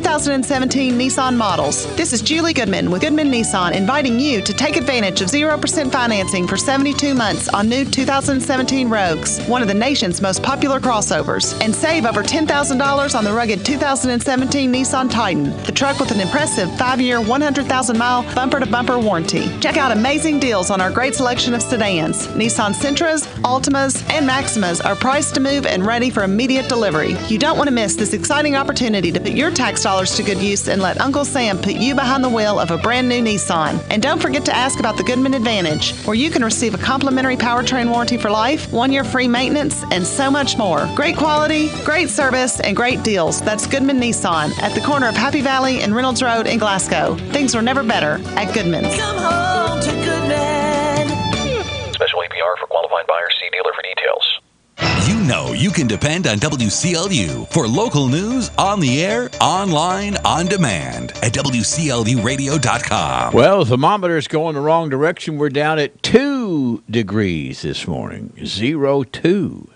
2017 Nissan models. This is Julie Goodman with Goodman Nissan inviting you to take advantage of 0% financing for 72 months on new 2017 Rogues, one of the nation's most popular crossovers, and save over $10,000 on the rugged 2017 Nissan Titan, the truck with an impressive 5-year, 100,000-mile bumper-to-bumper warranty. Check out amazing deals on our great selection of sedans. Nissan Sentras, Altimas, and Maximas are priced to move and ready for immediate delivery. You don't want to miss this exciting opportunity to put your tax dollars to good use and let Uncle Sam put you behind the wheel of a brand new Nissan. And don't forget to ask about the Goodman Advantage, where you can receive a complimentary powertrain warranty for life, 1-year free maintenance, and so much more. Great quality, great service, and great deals. That's Goodman Nissan at the corner of Happy Valley and Reynolds Road in Glasgow. Things were never better at Goodman's. Come home to Goodman. Special APR for qualified buyers. See dealer for details. You know you can depend on WCLU for local news on the air, online, on demand at WCLUradio.com. Well, the thermometer's going the wrong direction. We're down at 2 degrees this morning, 0-2.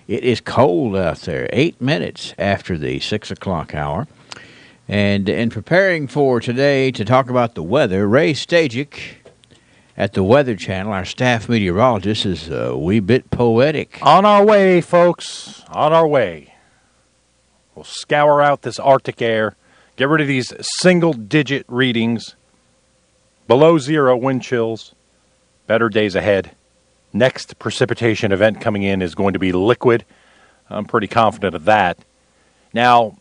It is cold out there, 8 minutes after the 6 o'clock hour. And in preparing for today to talk about the weather, Ray Stajic at the Weather Channel, our staff meteorologist, is a wee bit poetic. On our way, folks. On our way. We'll scour out this Arctic air, get rid of these single-digit readings, below zero wind chills, better days ahead. Next precipitation event coming in is going to be liquid. I'm pretty confident of that. Now,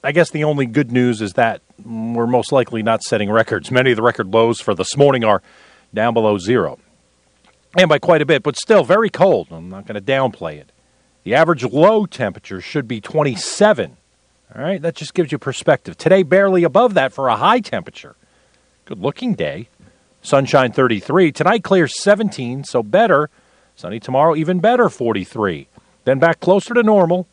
I guess the only good news is that we're most likely not setting records. Many of the record lows for this morning are down below zero, and by quite a bit, but still very cold. I'm not going to downplay it. The average low temperature should be 27. All right, that just gives you perspective. Today, barely above that for a high temperature. Good-looking day. Sunshine 33. Tonight, clear 17, so better. Sunny tomorrow, even better, 43. Then back closer to normal.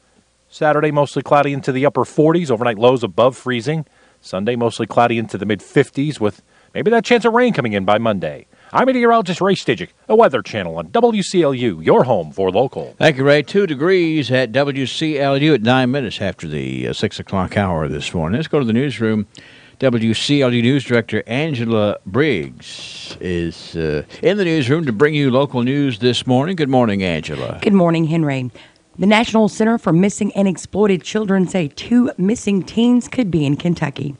Saturday, mostly cloudy into the upper 40s. Overnight lows above freezing. Sunday, mostly cloudy into the mid-50s with maybe that chance of rain coming in by Monday. I'm meteorologist Ray Stajic, a Weather Channel on WCLU, your home for local. Thank you, Ray. 2 degrees at WCLU at 9 minutes after the 6 o'clock hour this morning. Let's go to the newsroom. WCLU News Director Angela Briggs is in the newsroom to bring you local news this morning. Good morning, Angela. Good morning, Henry. The National Center for Missing and Exploited Children say 2 missing teens could be in Kentucky.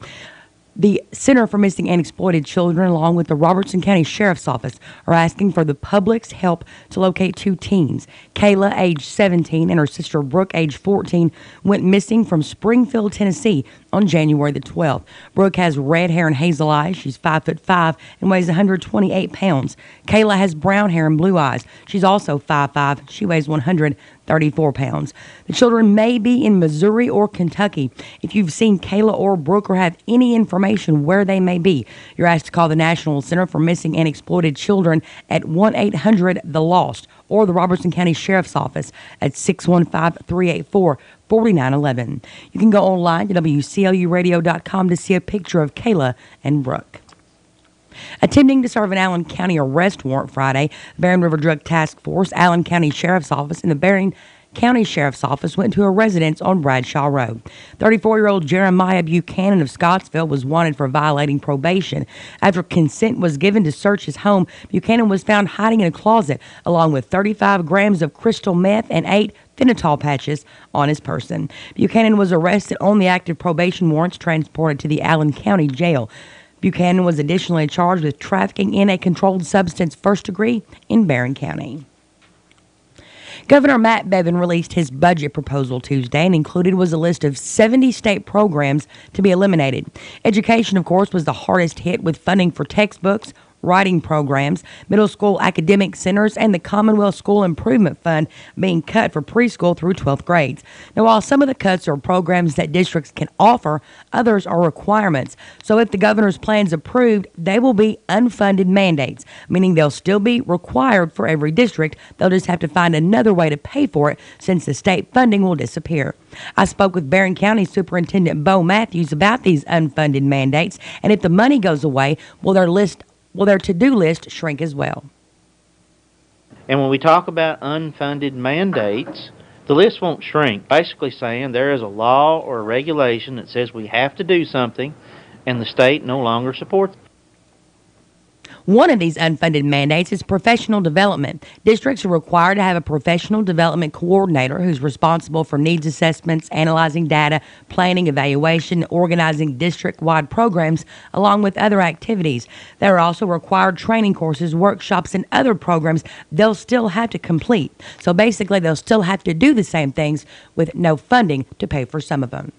The Center for Missing and Exploited Children, along with the Robertson County Sheriff's Office, are asking for the public's help to locate 2 teens. Kayla, age 17, and her sister Brooke, age 14, went missing from Springfield, Tennessee on January the 12th. Brooke has red hair and hazel eyes. She's 5'5" and weighs 128 pounds. Kayla has brown hair and blue eyes. She's also 5'5". She weighs 134 pounds. The children may be in Missouri or Kentucky. If you've seen Kayla or Brooke or have any information where they may be, you're asked to call the National Center for Missing and Exploited Children at 1-800-THE-LOST or the Robertson County Sheriff's Office at 615-384-4911. You can go online to WCLUradio.com to see a picture of Kayla and Brooke. Attempting to serve an Allen County arrest warrant Friday, Barren River Drug Task Force, Allen County Sheriff's Office, and the Barren County Sheriff's Office went to a residence on Bradshaw Road. 34-year-old Jeremiah Buchanan of Scottsville was wanted for violating probation. After consent was given to search his home, Buchanan was found hiding in a closet along with 35 grams of crystal meth and 8 fentanyl patches on his person. Buchanan was arrested on the active probation warrants, transported to the Allen County Jail. Buchanan was additionally charged with trafficking in a controlled substance first degree in Barren County. Governor Matt Bevin released his budget proposal Tuesday, and included was a list of 70 state programs to be eliminated. Education, of course, was the hardest hit, with funding for textbooks, writing programs, middle school academic centers, and the Commonwealth School Improvement Fund being cut for preschool through 12th grades. Now, while some of the cuts are programs that districts can offer, others are requirements. So if the governor's plans approved, they will be unfunded mandates, meaning they'll still be required for every district. They'll just have to find another way to pay for it, since the state funding will disappear. I spoke with Barren County Superintendent Bo Matthews about these unfunded mandates, and if the money goes away, will their to-do list shrink as well? And when we talk about unfunded mandates, The list won't shrink, basically saying there is a law or a regulation that says we have to do something, and the state no longer supports it. One of these unfunded mandates is professional development. Districts are required to have a professional development coordinator who's responsible for needs assessments, analyzing data, planning, evaluation, organizing district-wide programs, along with other activities. There are also required training courses, workshops, and other programs they'll still have to complete. So basically, they'll still have to do the same things with no funding to pay for some of them.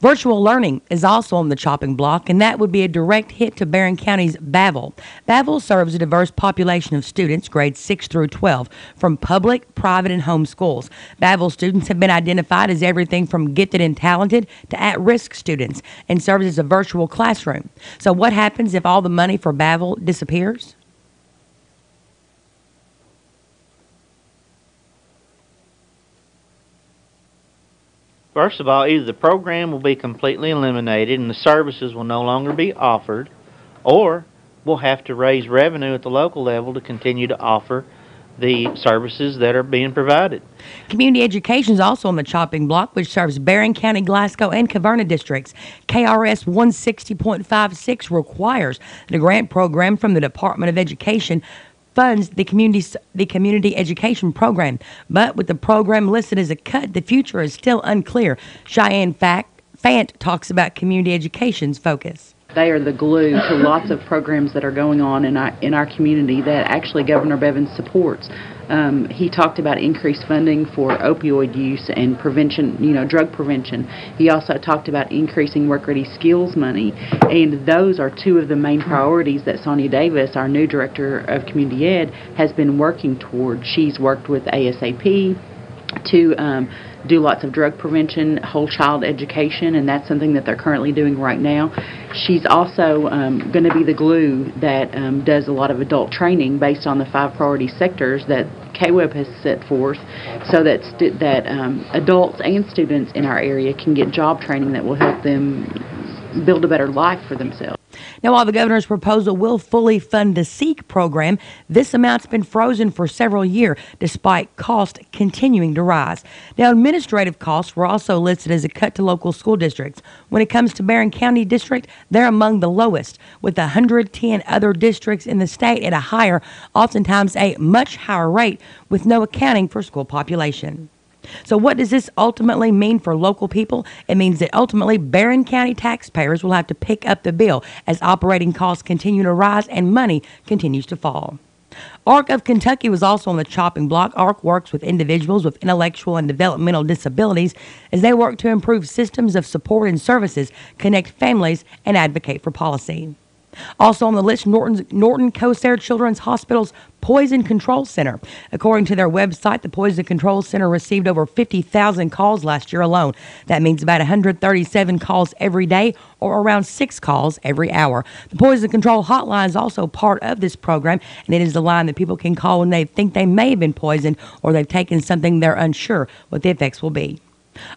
Virtual learning is also on the chopping block, and that would be a direct hit to Barron County's Bavel. Bavel serves a diverse population of students, grades 6 through 12, from public, private, and home schools. Bavel students have been identified as everything from gifted and talented to at-risk students and serves as a virtual classroom. So what happens if all the money for Bavel disappears? First of all, either the program will be completely eliminated and the services will no longer be offered, or we'll have to raise revenue at the local level to continue to offer the services that are being provided. Community education is also on the chopping block, which serves Barron County, Glasgow, and Caverna districts. KRS 160.56 requires that a grant program from the Department of Education funds the community education program. But with the program listed as a cut, the future is still unclear. Cheyenne Fant talks about community education's focus. They are the glue to lots of programs that are going on in our community that actually Governor Bevins supports. He talked about increased funding for opioid use and prevention, drug prevention. He also talked about increasing work-ready skills money, and those are two of the main priorities that Sonia Davis, our new Director of Community Ed, has been working toward. She's worked with ASAP to do lots of drug prevention, whole child education, and that's something that they're currently doing right now. She's also going to be the glue that does a lot of adult training based on the 5 priority sectors that KWEB has set forth, so that adults and students in our area can get job training that will help them build a better life for themselves. Now, while the governor's proposal will fully fund the SEEK program, this amount's been frozen for several years, despite cost continuing to rise. Now, administrative costs were also listed as a cut to local school districts. When it comes to Barron County District, they're among the lowest, with 110 other districts in the state at a higher, oftentimes a much higher rate, with no accounting for school population. So what does this ultimately mean for local people? It means that ultimately Barron County taxpayers will have to pick up the bill as operating costs continue to rise and money continues to fall. ARC of Kentucky was also on the chopping block. ARC works with individuals with intellectual and developmental disabilities as they work to improve systems of support and services, connect families, and advocate for policy. Also on the list, Norton Cosair Children's Hospital's Poison Control Center. According to their website, the Poison Control Center received over 50,000 calls last year alone. That means about 137 calls every day, or around 6 calls every hour. The Poison Control Hotline is also part of this program, and it is the line that people can call when they think they may have been poisoned or they've taken something they're unsure what the effects will be.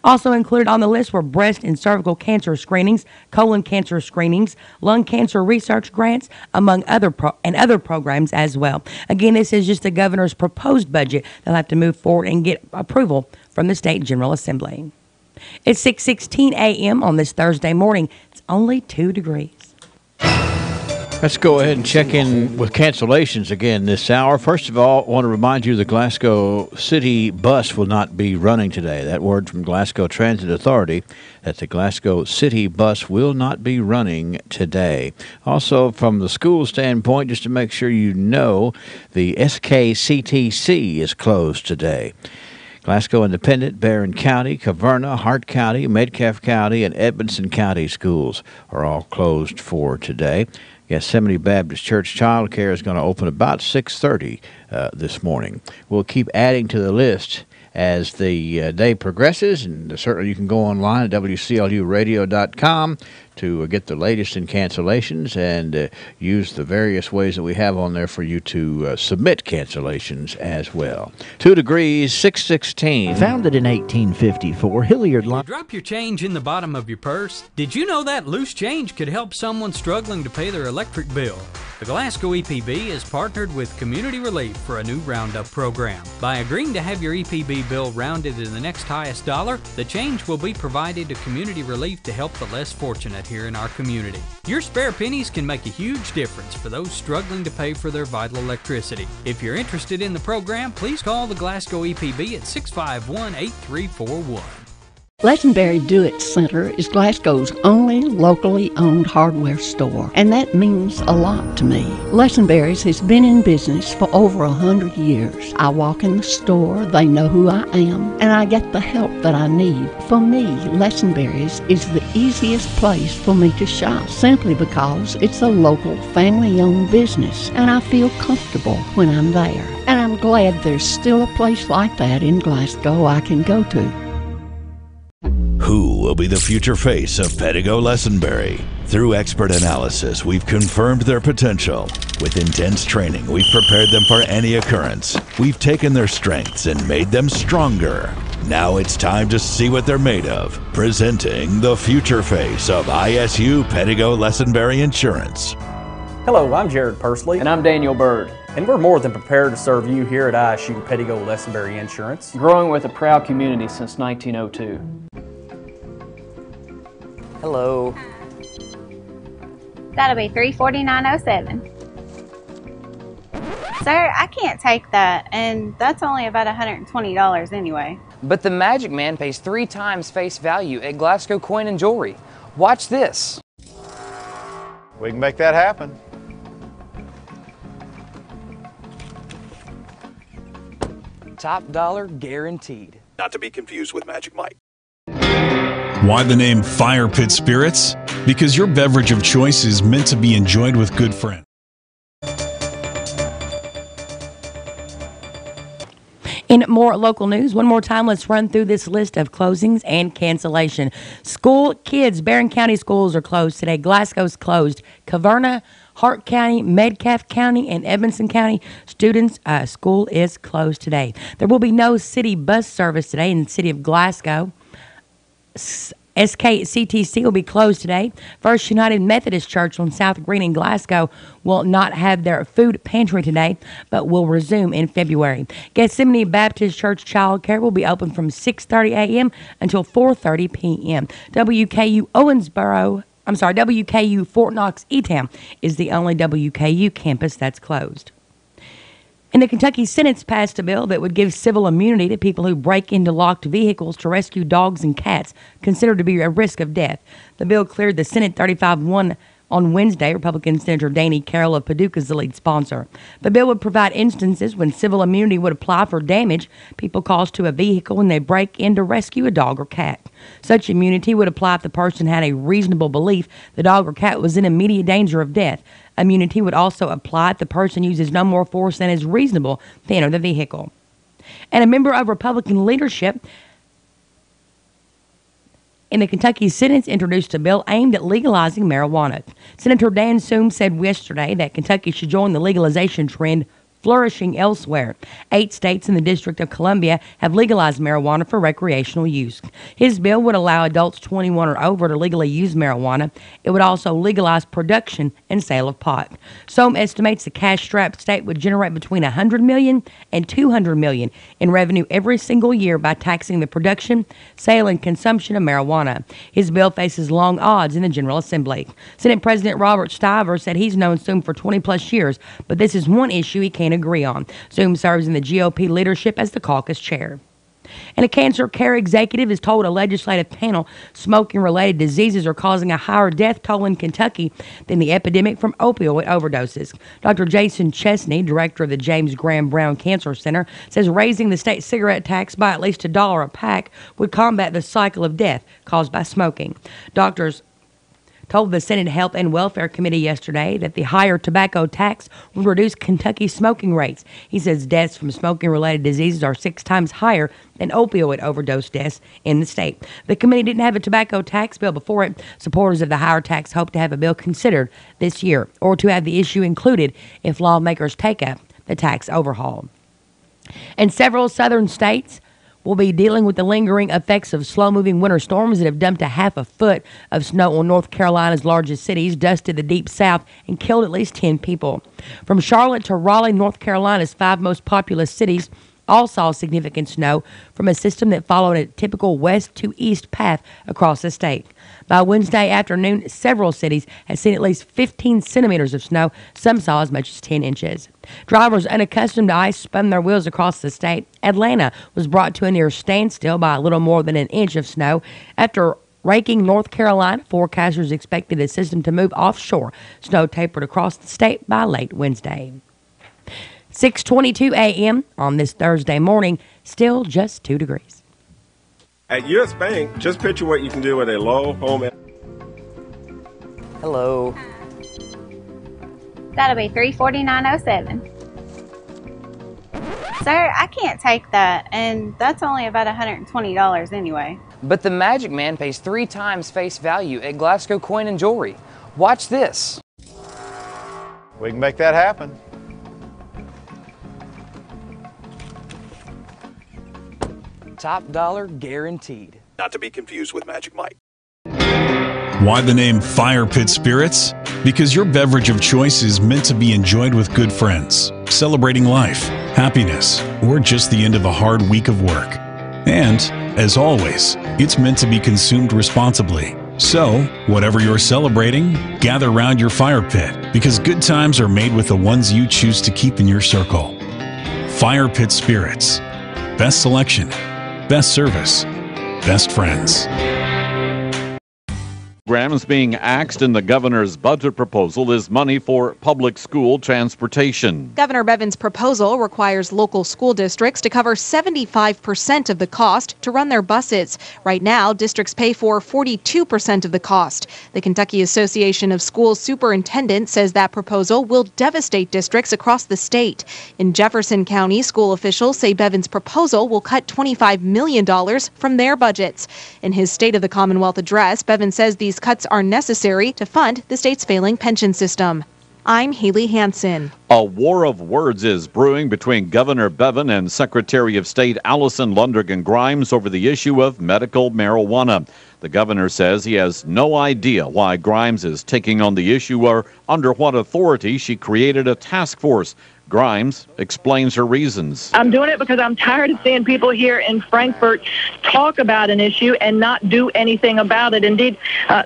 Also included on the list were breast and cervical cancer screenings, colon cancer screenings, lung cancer research grants, among other programs as well. Again, this is just the governor's proposed budget. They'll have to move forward and get approval from the State General Assembly. It's 6:16 a.m. on this Thursday morning. It's only 2 degrees. Let's go ahead and check in with cancellations again this hour. First of all, I want to remind you the Glasgow City bus will not be running today. That word from Glasgow Transit Authority that the Glasgow City bus will not be running today. Also, from the school standpoint, just to make sure you know, the SKCTC is closed today. Glasgow Independent, Barron County, Caverna, Hart County, Metcalfe County, and Edmondson County schools are all closed for today. Yosemite Baptist Church Child Care is going to open about 6:30 this morning. We'll keep adding to the list as the day progresses, and certainly you can go online at WCLUradio.com to get the latest in cancellations and use the various ways that we have on there for you to submit cancellations as well. 2 degrees, 616. Founded in 1854, Hilliard You drop your change in the bottom of your purse? Did you know that loose change could help someone struggling to pay their electric bill? The Glasgow EPB has partnered with Community Relief for a new roundup program. By agreeing to have your EPB bill rounded to the next highest dollar, the change will be provided to Community Relief to help the less fortunate here in our community. Your spare pennies can make a huge difference for those struggling to pay for their vital electricity. If you're interested in the program, please call the Glasgow EPB at 651-8341. Lesenberry Do-It Center is Glasgow's only locally owned hardware store, and that means a lot to me. Lesenberry's has been in business for over 100 years. I walk in the store, they know who I am, and I get the help that I need. For me, Lesenberry's is the easiest place for me to shop, simply because it's a local, family-owned business, and I feel comfortable when I'm there. And I'm glad there's still a place like that in Glasgow I can go to. Who will be the future face of Pedigo Lesenberry? Through expert analysis, we've confirmed their potential. With intense training, we've prepared them for any occurrence. We've taken their strengths and made them stronger. Now it's time to see what they're made of. Presenting the future face of ISU Pedigo Lesenberry Insurance. Hello, I'm Jared Pursley. And I'm Daniel Bird. And we're more than prepared to serve you here at ISU Pedigo Lesenberry Insurance. Growing with a proud community since 1902. Hello. That'll be $349.07. Sir, I can't take that, and that's only about $120 anyway. But the Magic Man pays 3 times face value at Glasgow Coin and Jewelry. Watch this. We can make that happen. Top dollar guaranteed. Not to be confused with Magic Mike. Why the name Fire Pit Spirits? Because your beverage of choice is meant to be enjoyed with good friends. In more local news, one more time, let's run through this list of closings and cancellation. School kids, Barron County schools are closed today. Glasgow's closed. Caverna, Hart County, Metcalfe County, and Edmonson County students' school is closed today. There will be no city bus service today in the city of Glasgow. SKCTC will be closed today. First United Methodist Church on South Green in Glasgow will not have their food pantry today, but will resume in February. Gethsemane Baptist Church Child Care will be open from 6:30 a.m. until 4:30 p.m. WKU Fort Knox E-Town is the only WKU campus that's closed. And the Kentucky Senate's passed a bill that would give civil immunity to people who break into locked vehicles to rescue dogs and cats considered to be at risk of death. The bill cleared the Senate 35-1 on Wednesday. Republican Senator Danny Carroll of Paducah is the lead sponsor. The bill would provide instances when civil immunity would apply for damage people cause to a vehicle when they break in to rescue a dog or cat. Such immunity would apply if the person had a reasonable belief the dog or cat was in immediate danger of death. Immunity would also apply if the person uses no more force than is reasonable to enter the vehicle. And a member of Republican leadership in the Kentucky Senate introduced a bill aimed at legalizing marijuana. Senator Dan Soom said yesterday that Kentucky should join the legalization trend flourishing elsewhere. 8 states in the District of Columbia have legalized marijuana for recreational use. His bill would allow adults 21 or over to legally use marijuana. It would also legalize production and sale of pot. Soam estimates the cash-strapped state would generate between $100 million and $200 million in revenue every single year by taxing the production, sale, and consumption of marijuana. His bill faces long odds in the General Assembly. Senate President Robert Stiver said he's known Soam for 20-plus years, but this is one issue he can't agree on. Soom serves in the GOP leadership as the caucus chair. And a cancer care executive has told a legislative panel smoking-related diseases are causing a higher death toll in Kentucky than the epidemic from opioid overdoses. Dr. Jason Chesney, director of the James Graham Brown Cancer Center, says raising the state cigarette tax by at least $1 a pack would combat the cycle of death caused by smoking. Doctors told the Senate Health and Welfare Committee yesterday that the higher tobacco tax would reduce Kentucky's smoking rates. He says deaths from smoking-related diseases are 6 times higher than opioid overdose deaths in the state. The committee didn't have a tobacco tax bill before it. Supporters of the higher tax hope to have a bill considered this year or to have the issue included if lawmakers take up the tax overhaul. And several southern states will be dealing with the lingering effects of slow-moving winter storms that have dumped a half a foot of snow on North Carolina's largest cities, dusted the deep south, and killed at least 10 people. From Charlotte to Raleigh, North Carolina's 5 most populous cities all saw significant snow from a system that followed a typical west to east path across the state. By Wednesday afternoon, several cities had seen at least 15 centimeters of snow. Some saw as much as 10 inches. Drivers unaccustomed to ice spun their wheels across the state. Atlanta was brought to a near standstill by a little more than an inch of snow. After raking North Carolina, forecasters expected the system to move offshore. Snow tapered across the state by late Wednesday. 6:22 a.m. on this Thursday morning, still just 2 degrees. At U.S. Bank, just picture what you can do with a low home. Hello. That'll be $349.07. Sir, I can't take that, and that's only about $120 anyway. But the Magic Man pays 3 times face value at Glasgow Coin and Jewelry. Watch this. We can make that happen. Top dollar guaranteed. Not to be confused with Magic Mike. Why the name Fire Pit Spirits? Because your beverage of choice is meant to be enjoyed with good friends, celebrating life, happiness, or just the end of a hard week of work. And, as always, it's meant to be consumed responsibly. So, whatever you're celebrating, gather around your fire pit, because good times are made with the ones you choose to keep in your circle. Fire Pit Spirits. Best selection. Best service, best friends. Programs being axed in the governor's budget proposal is money for public school transportation. Governor Bevin's proposal requires local school districts to cover 75% of the cost to run their buses. Right now, districts pay for 42% of the cost. The Kentucky Association of School Superintendents says that proposal will devastate districts across the state. In Jefferson County, school officials say Bevin's proposal will cut $25 million from their budgets. In his State of the Commonwealth address, Bevin says these cuts are necessary to fund the state's failing pension system. I'm Haley Hansen. A war of words is brewing between Governor Bevin and Secretary of State Allison Lundergan Grimes over the issue of medical marijuana. The governor says he has no idea why Grimes is taking on the issue or under what authority she created a task force. Grimes explains her reasons. I'm doing it because I'm tired of seeing people here in Frankfort talk about an issue and not do anything about it. Indeed,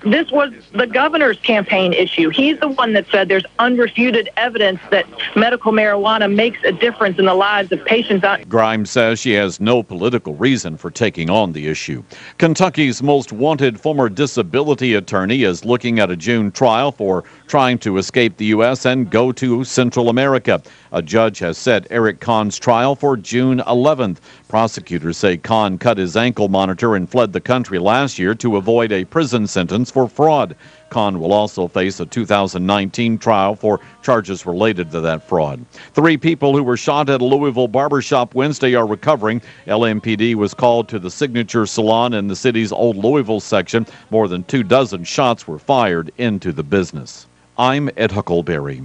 this was the governor's campaign issue. He's the one that said there's unrefuted evidence that medical marijuana makes a difference in the lives of patients. Grimes says she has no political reason for taking on the issue. Kentucky's most wanted former disability attorney is looking at a June trial for trying to escape the U.S. and go to Central America. A judge has set Eric Kahn's trial for June 11th. Prosecutors say Kahn cut his ankle monitor and fled the country last year to avoid a prison sentence for fraud. Kahn will also face a 2019 trial for charges related to that fraud. 3 people who were shot at a Louisville barbershop Wednesday are recovering. LMPD was called to the Signature Salon in the city's Old Louisville section. More than 24 shots were fired into the business. I'm Ed Huckleberry.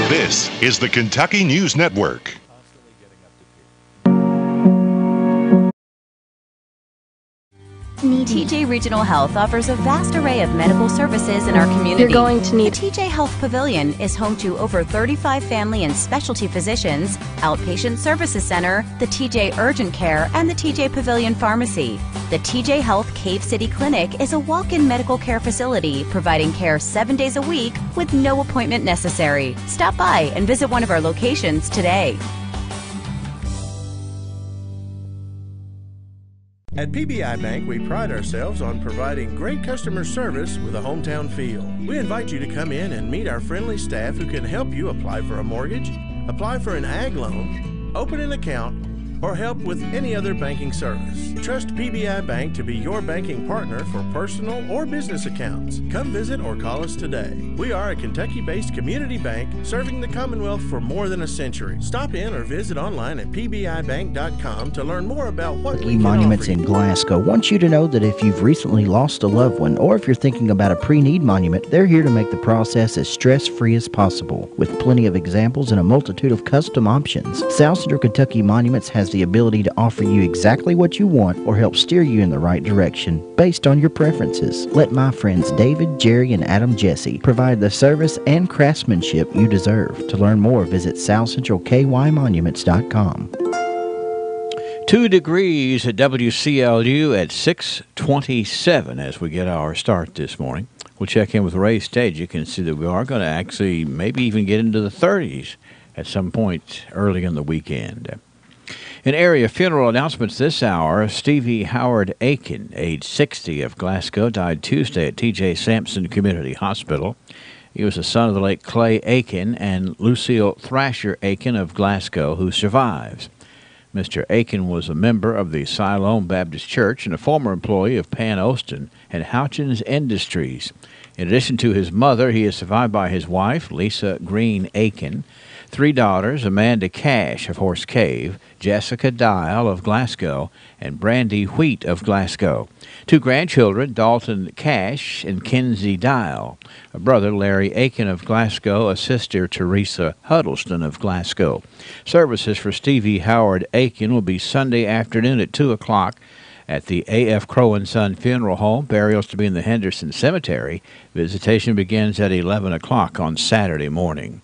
This is the Kentucky News Network. TJ Regional Health offers a vast array of medical services in our community. You're going to need... The TJ Health Pavilion is home to over 35 family and specialty physicians, outpatient services center, the TJ Urgent Care, and the TJ Pavilion Pharmacy. The TJ Health Cave City Clinic is a walk-in medical care facility providing care 7 days a week with no appointment necessary. Stop by and visit one of our locations today. At PBI Bank, we pride ourselves on providing great customer service with a hometown feel. We invite you to come in and meet our friendly staff who can help you apply for a mortgage, apply for an ag loan, open an account, or help with any other banking service. Trust PBI Bank to be your banking partner for personal or business accounts. Come visit or call us today. We are a Kentucky-based community bank serving the Commonwealth for more than a century. Stop in or visit online at pbibank.com to learn more about what we can Monuments offer you. in Glasgow wants you to know that if you've recently lost a loved one or if you're thinking about a pre-need monument, they're here to make the process as stress-free as possible. With plenty of examples and a multitude of custom options, South Central Kentucky Monuments has the ability to offer you exactly what you want or help steer you in the right direction based on your preferences. Let my friends David, Jerry, and Adam Jesse provide the service and craftsmanship you deserve. To learn more, visit southcentralkymonuments.com. 2 degrees at WCLU at 6:27 as we get our start this morning. We'll check in with Ray Stage. You can see that we are going to actually maybe even get into the 30s at some point early in the weekend. In area funeral announcements this hour, Stevie Howard Aiken, age 60, of Glasgow, died Tuesday at T.J. Sampson Community Hospital. He was the son of the late Clay Aiken and Lucille Thrasher Aiken of Glasgow, who survives. Mr. Aiken was a member of the Siloam Baptist Church and a former employee of Pan Oston and Houchins Industries. In addition to his mother, he is survived by his wife, Lisa Green Aiken, 3 daughters, Amanda Cash of Horse Cave, Jessica Dial of Glasgow, and Brandy Wheat of Glasgow. 2 grandchildren, Dalton Cash and Kinsey Dial, a brother, Larry Aiken of Glasgow, a sister, Teresa Huddleston of Glasgow. Services for Stevie Howard Aiken will be Sunday afternoon at 2 o'clock at the A.F. Crow & Son Funeral Home. Burials to be in the Henderson Cemetery. Visitation begins at 11 o'clock on Saturday morning.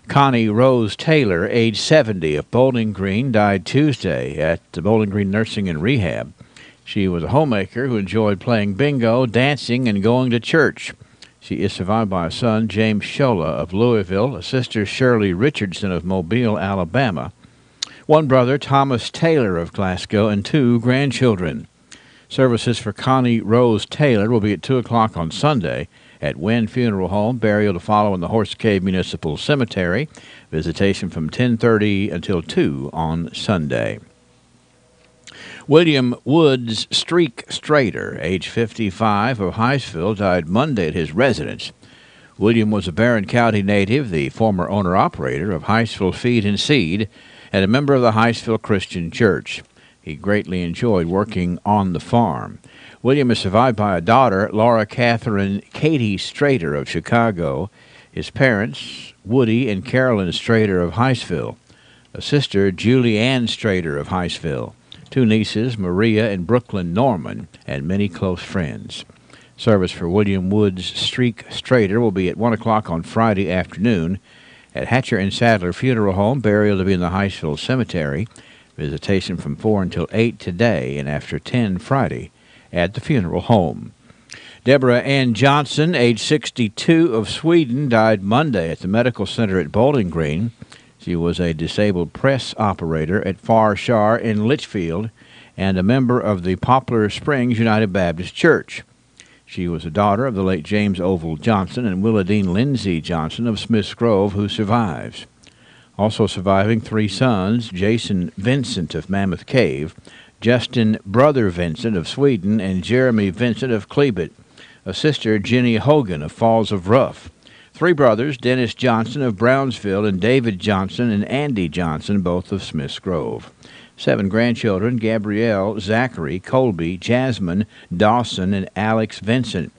Connie Rose Taylor, age 70, of Bowling Green, died Tuesday at the Bowling Green Nursing and Rehab. She was a homemaker who enjoyed playing bingo, dancing, and going to church. She is survived by a son, James Shola of Louisville, a sister, Shirley Richardson of Mobile, Alabama, 1 brother, Thomas Taylor of Glasgow, and 2 grandchildren. Services for Connie Rose Taylor will be at 2 o'clock on Sunday at Wynn Funeral Home. Burial to follow in the Horse Cave Municipal Cemetery. Visitation from 10:30 until 2 on Sunday. William Woods Streak Strader, age 55, of Highsville, died Monday at his residence. William was a Barron County native, the former owner-operator of Highsville Feed and Seed, and a member of the Highsville Christian Church. He greatly enjoyed working on the farm. William is survived by a daughter, Laura Catherine Katie Strader of Chicago, his parents, Woody and Carolyn Strader of Highsville, a sister, Julie Ann Strader of Highsville, 2 nieces, Maria and Brooklyn Norman, and many close friends. Service for William Woods Streak Strader will be at 1 o'clock on Friday afternoon at Hatcher and Sadler Funeral Home. Burial to be in the Highsville Cemetery. Visitation from 4 until 8 today and after 10 Friday at the funeral home. Deborah Ann Johnson, age 62, of Sweden, died Monday at the Medical Center at Bowling Green. She was a disabled press operator at Far Shar in Litchfield and a member of the Poplar Springs United Baptist Church. She was a daughter of the late James Oval Johnson and Willadine Lindsay Johnson of Smiths Grove, who survives. Also surviving 3 sons, Jason Vincent of Mammoth Cave, Justin Brother Vincent of Sweden, and Jeremy Vincent of Cleabit, a sister, Jenny Hogan of Falls of Rough. 3 brothers, Dennis Johnson of Brownsville and David Johnson and Andy Johnson, both of Smiths Grove. 7 grandchildren, Gabrielle, Zachary, Colby, Jasmine, Dawson, and Alex Vincent.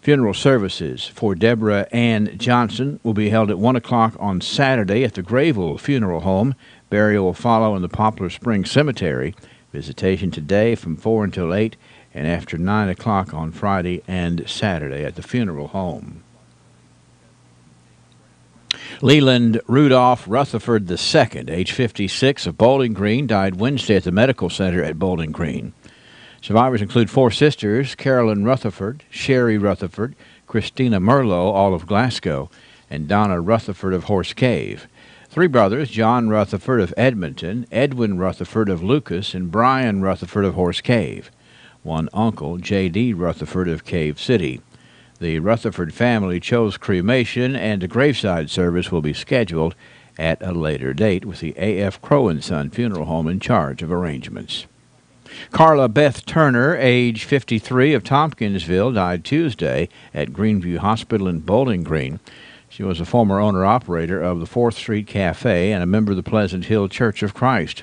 Funeral services for Deborah Ann Johnson will be held at 1 o'clock on Saturday at the Grayville Funeral Home. Burial will follow in the Poplar Springs Cemetery. Visitation today from 4 until 8 and after 9 o'clock on Friday and Saturday at the funeral home. Leland Rudolph Rutherford II, age 56, of Bowling Green, died Wednesday at the Medical Center at Bowling Green. Survivors include 4 sisters, Carolyn Rutherford, Sherry Rutherford, Christina Merlot, all of Glasgow, and Donna Rutherford of Horse Cave. 3 brothers, John Rutherford of Edmonton, Edwin Rutherford of Lucas, and Brian Rutherford of Horse Cave. 1 uncle, J.D. Rutherford of Cave City. The Rutherford family chose cremation, and a graveside service will be scheduled at a later date, with the A.F. Crow & Son Funeral Home in charge of arrangements. Carla Beth Turner, age 53, of Tompkinsville, died Tuesday at Greenview Hospital in Bowling Green. She was a former owner-operator of the 4th Street Cafe and a member of the Pleasant Hill Church of Christ.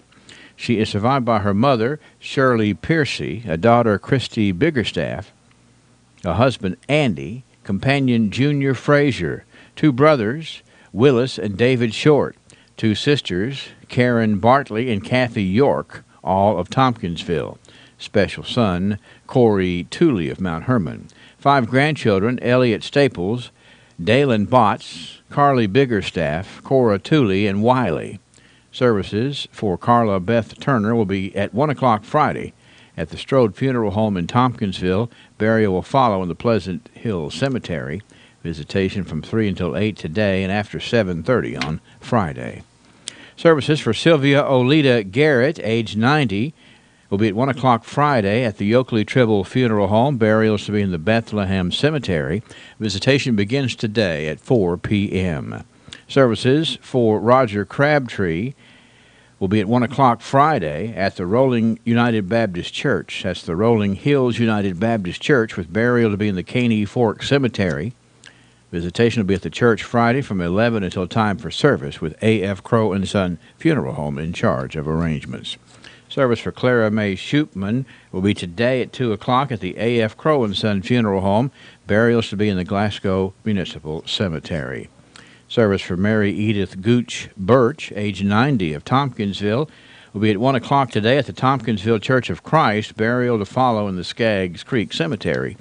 She is survived by her mother, Shirley Piercy, a daughter, Christy Biggerstaff, a husband, Andy, companion, Junior Frazier, 2 brothers, Willis and David Short, 2 sisters, Karen Bartley and Kathy York, all of Tompkinsville, special son, Corey Tooley of Mount Hermon, 5 grandchildren, Elliot Staples, Dalen Botts, Carly Biggerstaff, Cora Tooley, and Wiley. Services for Carla Beth Turner will be at 1 o'clock Friday at the Strode Funeral Home in Tompkinsville. Burial will follow in the Pleasant Hill Cemetery. Visitation from 3 until 8 today and after 7:30 on Friday. Services for Sylvia Olita Garrett, age 90, will be at 1 o'clock Friday at the Yoakley Tribble Funeral Home. Burials to be in the Bethlehem Cemetery. Visitation begins today at 4 p.m. Services for Roger Crabtree will be at 1 o'clock Friday at the Rolling United Baptist Church. That's the Rolling Hills United Baptist Church, with burial to be in the Caney Fork Cemetery. Visitation will be at the church Friday from 11 until time for service, with A.F. Crow & Son Funeral Home in charge of arrangements. Service for Clara Mae Shoopman will be today at 2 o'clock at the A.F. Crow & Son Funeral Home. Burials to be in the Glasgow Municipal Cemetery. Service for Mary Edith Gooch Birch, age 90, of Tompkinsville, will be at 1 o'clock today at the Tompkinsville Church of Christ. Burial to follow in the Skaggs Creek Cemetery.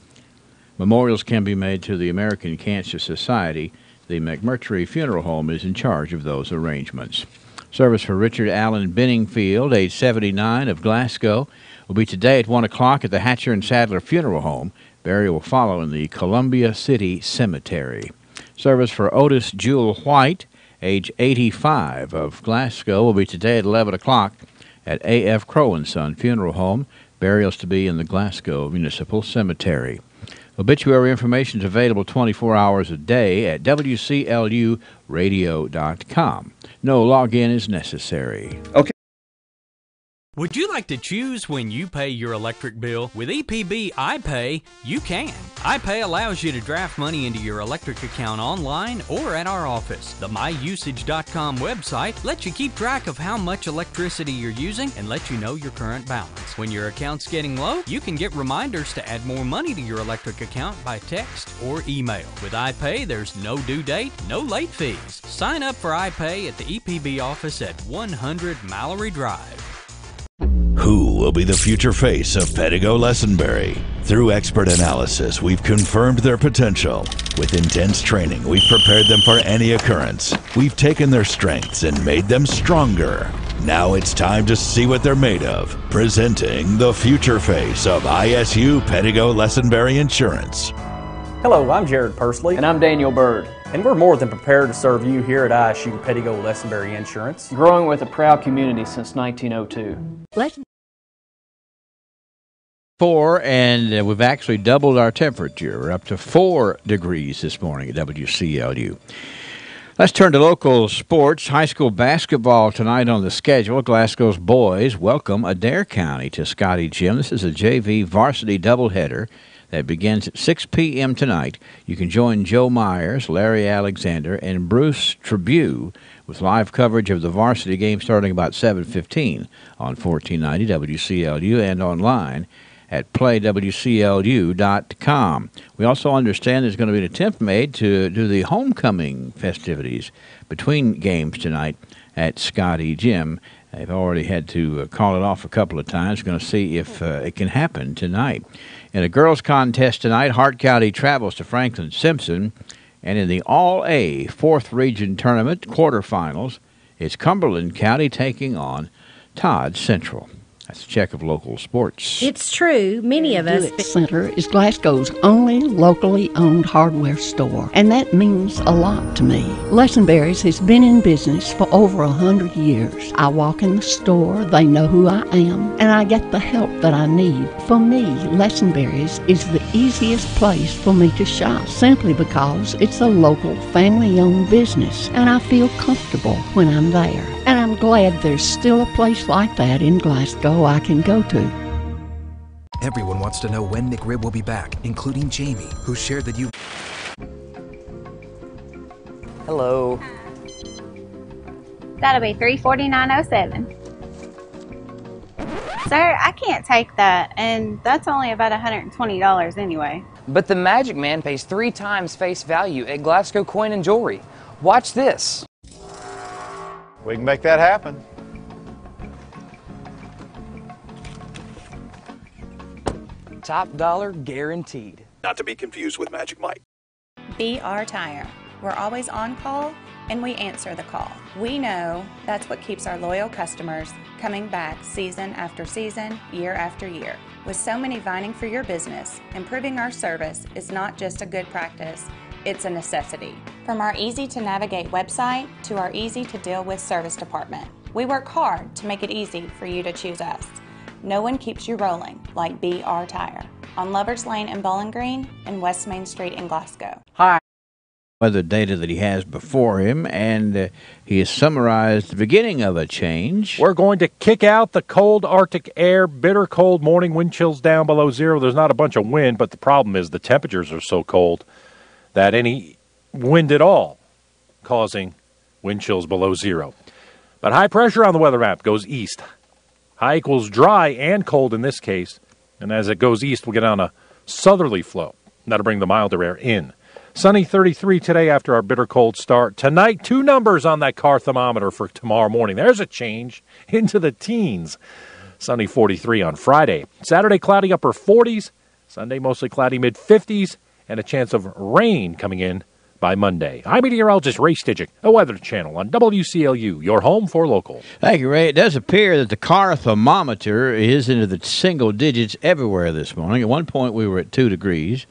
Memorials can be made to the American Cancer Society. The McMurtry Funeral Home is in charge of those arrangements. Service for Richard Allen Benningfield, age 79, of Glasgow, will be today at 1 o'clock at the Hatcher and Sadler Funeral Home. Burial will follow in the Columbia City Cemetery. Service for Otis Jewel White, age 85, of Glasgow, will be today at 11 o'clock at A.F. Crow & Son Funeral Home. Burials to be in the Glasgow Municipal Cemetery. Obituary information is available 24 hours a day at WCLUradio.com. No login is necessary. Okay. Would you like to choose when you pay your electric bill? With EPB iPay, you can. iPay allows you to draft money into your electric account online or at our office. The myusage.com website lets you keep track of how much electricity you're using and lets you know your current balance. When your account's getting low, you can get reminders to add more money to your electric account by text or email. With iPay, there's no due date, no late fees. Sign up for iPay at the EPB office at 100 Mallory Drive. Who will be the future face of Pedigo Lessenberry? Through expert analysis, we've confirmed their potential. With intense training, we've prepared them for any occurrence. We've taken their strengths and made them stronger. Now it's time to see what they're made of. Presenting the future face of ISU Pedigo Lessenberry Insurance. Hello, I'm Jared Pursley. And I'm Daniel Bird. And we're more than prepared to serve you here at ISU Pedigo Lessenberry Insurance. Growing with a proud community since 1902. And we've actually doubled our temperature. We're up to 4 degrees this morning at WCLU. Let's turn to local sports. High school basketball tonight on the schedule. Glasgow's boys welcome Adair County to Scotty Gym. This is a JV varsity doubleheader that begins at 6 p.m. tonight. You can join Joe Myers, Larry Alexander, and Bruce Tribune with live coverage of the varsity game starting about 7:15 on 1490 WCLU and online at playwclu.com. We also understand there's going to be an attempt made to do the homecoming festivities between games tonight at Scotty Gym. They've already had to call it off a couple of times. Going to see if it can happen tonight. In a girls' contest tonight, Hart County travels to Franklin Simpson. And in the All-A 4th Region Tournament quarterfinals, it's Cumberland County taking on Todd Central. That's a check of local sports. It's true. Many of us. Center is Glasgow's only locally owned hardware store, and that means a lot to me. Lessenberry's has been in business for over 100 years. I walk in the store, they know who I am, and I get the help that I need. For me, Lessonberry's is the easiest place for me to shop, simply because it's a local, family-owned business, and I feel comfortable when I'm there. And I'm glad there's still a place like that in Glasgow I can go to. Everyone wants to know when McRib will be back, including Jamie, who shared that you... Hello. That'll be $349.07. Sir, I can't take that, and that's only about $120 anyway. But the Magic Man pays 3 times face value at Glasgow Coin and Jewelry. Watch this. We can make that happen. Top dollar guaranteed. Not to be confused with Magic Mike. BR Tire. We're always on call and we answer the call. We know that's what keeps our loyal customers coming back season after season, year after year. With so many vying for your business, improving our service is not just a good practice, it's a necessity. From our easy-to-navigate website to our easy-to-deal-with service department, we work hard to make it easy for you to choose us. No one keeps you rolling like BR Tire on Lovers Lane in Bowling Green and West Main Street in Glasgow. Hi. Weather data that he has before him, and he has summarized the beginning of a change. We're going to kick out the cold Arctic air, bitter cold morning, wind chills down below zero. There's not a bunch of wind, but the problem is the temperatures are so cold that any wind at all causing wind chills below zero. But high pressure on the weather map goes east. High equals dry and cold in this case, and as it goes east, we'll get on a southerly flow. That'll bring the milder air in. Sunny 33 today after our bitter cold start. Tonight, 2 numbers on that car thermometer for tomorrow morning. There's a change into the teens. Sunny 43 on Friday. Saturday, cloudy upper 40s. Sunday, mostly cloudy mid-50s, and a chance of rain coming in by Monday. I'm meteorologist Ray Stidgick, a Weather Channel on WCLU, your home for local. Thank you, Ray. It does appear that the car thermometer is into the single digits everywhere this morning. At one point, we were at 2 degrees.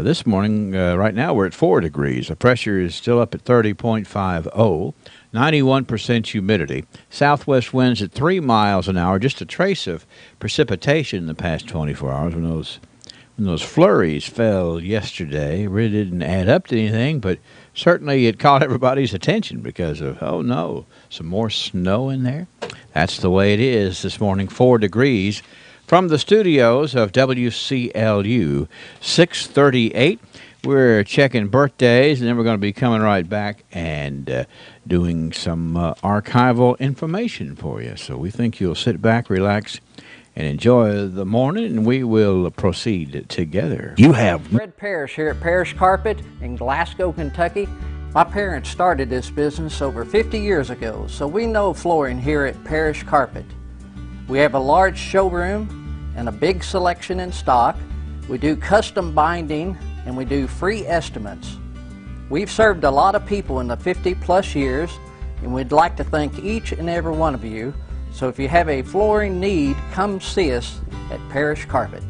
This morning, right now, we're at 4 degrees. The pressure is still up at 30.50. 91% humidity. Southwest winds at 3 miles an hour. Just a trace of precipitation in the past 24 hours when those flurries fell yesterday. It really didn't add up to anything, but certainly it caught everybody's attention because of, oh no, some more snow in there. That's the way it is this morning, 4 degrees. From the studios of WCLU, 638, we're checking birthdays, and then we're going to be coming right back and doing some archival information for you. So we think you'll sit back, relax, and enjoy the morning, and we will proceed together. You have Fred Parrish here at Parrish Carpet in Glasgow, Kentucky. My parents started this business over 50 years ago, so we know flooring here at Parrish Carpet. We have a large showroom and a big selection in stock. We do custom binding and we do free estimates. We've served a lot of people in the 50-plus years, and we'd like to thank each and every one of you. So if you have a flooring need, come see us at Parrish Carpet.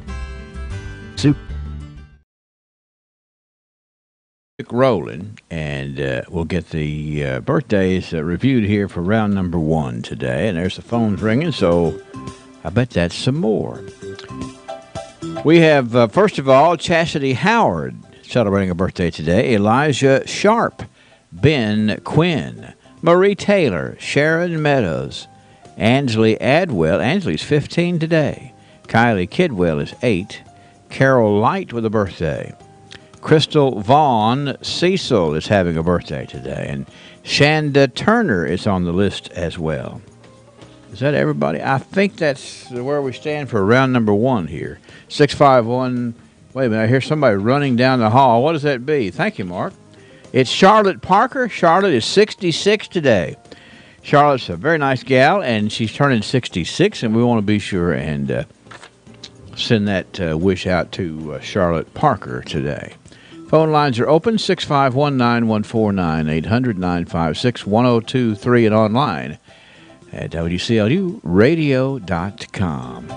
Rolling, and we'll get the birthdays reviewed here for round number 1 today. And there's the phones ringing, so I bet that's some more. We have, first of all, Chastity Howard celebrating a birthday today. Elijah Sharp, Ben Quinn, Marie Taylor, Sharon Meadows, Ansley Adwell. Ansley's 15 today. Kylie Kidwell is 8. Carol Light with a birthday. Crystal Vaughn Cecil is having a birthday today. And Shanda Turner is on the list as well. Is that everybody? I think that's where we stand for round number 1 here. 651. Wait a minute. I hear somebody running down the hall. What does that be? Thank you, Mark. It's Charlotte Parker. Charlotte is 66 today. Charlotte's a very nice gal, and she's turning 66, and we want to be sure and send that wish out to Charlotte Parker today. Phone lines are open, 651-9149, 800-956-1023, and online at WCLUradio.com.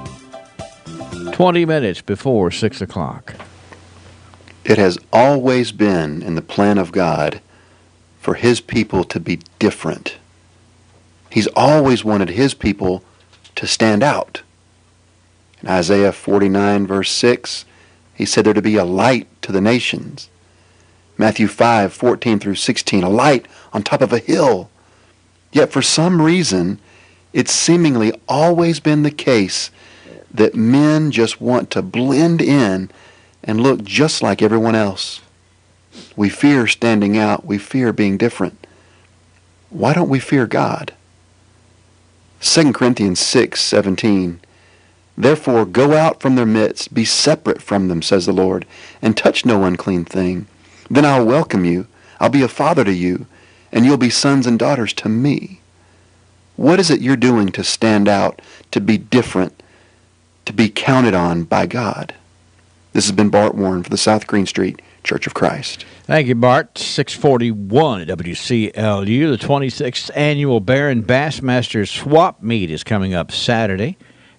20 minutes before 6 o'clock. It has always been in the plan of God for His people to be different. He's always wanted His people to stand out. In Isaiah 49, verse 6, he said there to be a light to the nations. Matthew 5, 14 through 16, a light on top of a hill. Yet for some reason, it's seemingly always been the case that men just want to blend in and look just like everyone else. We fear standing out. We fear being different. Why don't we fear God? 2 Corinthians 6:17. Therefore go out from their midst, be separate from them, says the Lord, and touch no unclean thing. Then I'll welcome you. I'll be a father to you, and you'll be sons and daughters to me. What is it you're doing to stand out, to be different, to be counted on by God? This has been Bart Warren for the South Green Street Church of Christ. Thank you, Bart. 641 at WCLU. The 26th Annual Barron Bassmasters Swap Meet is coming up Saturday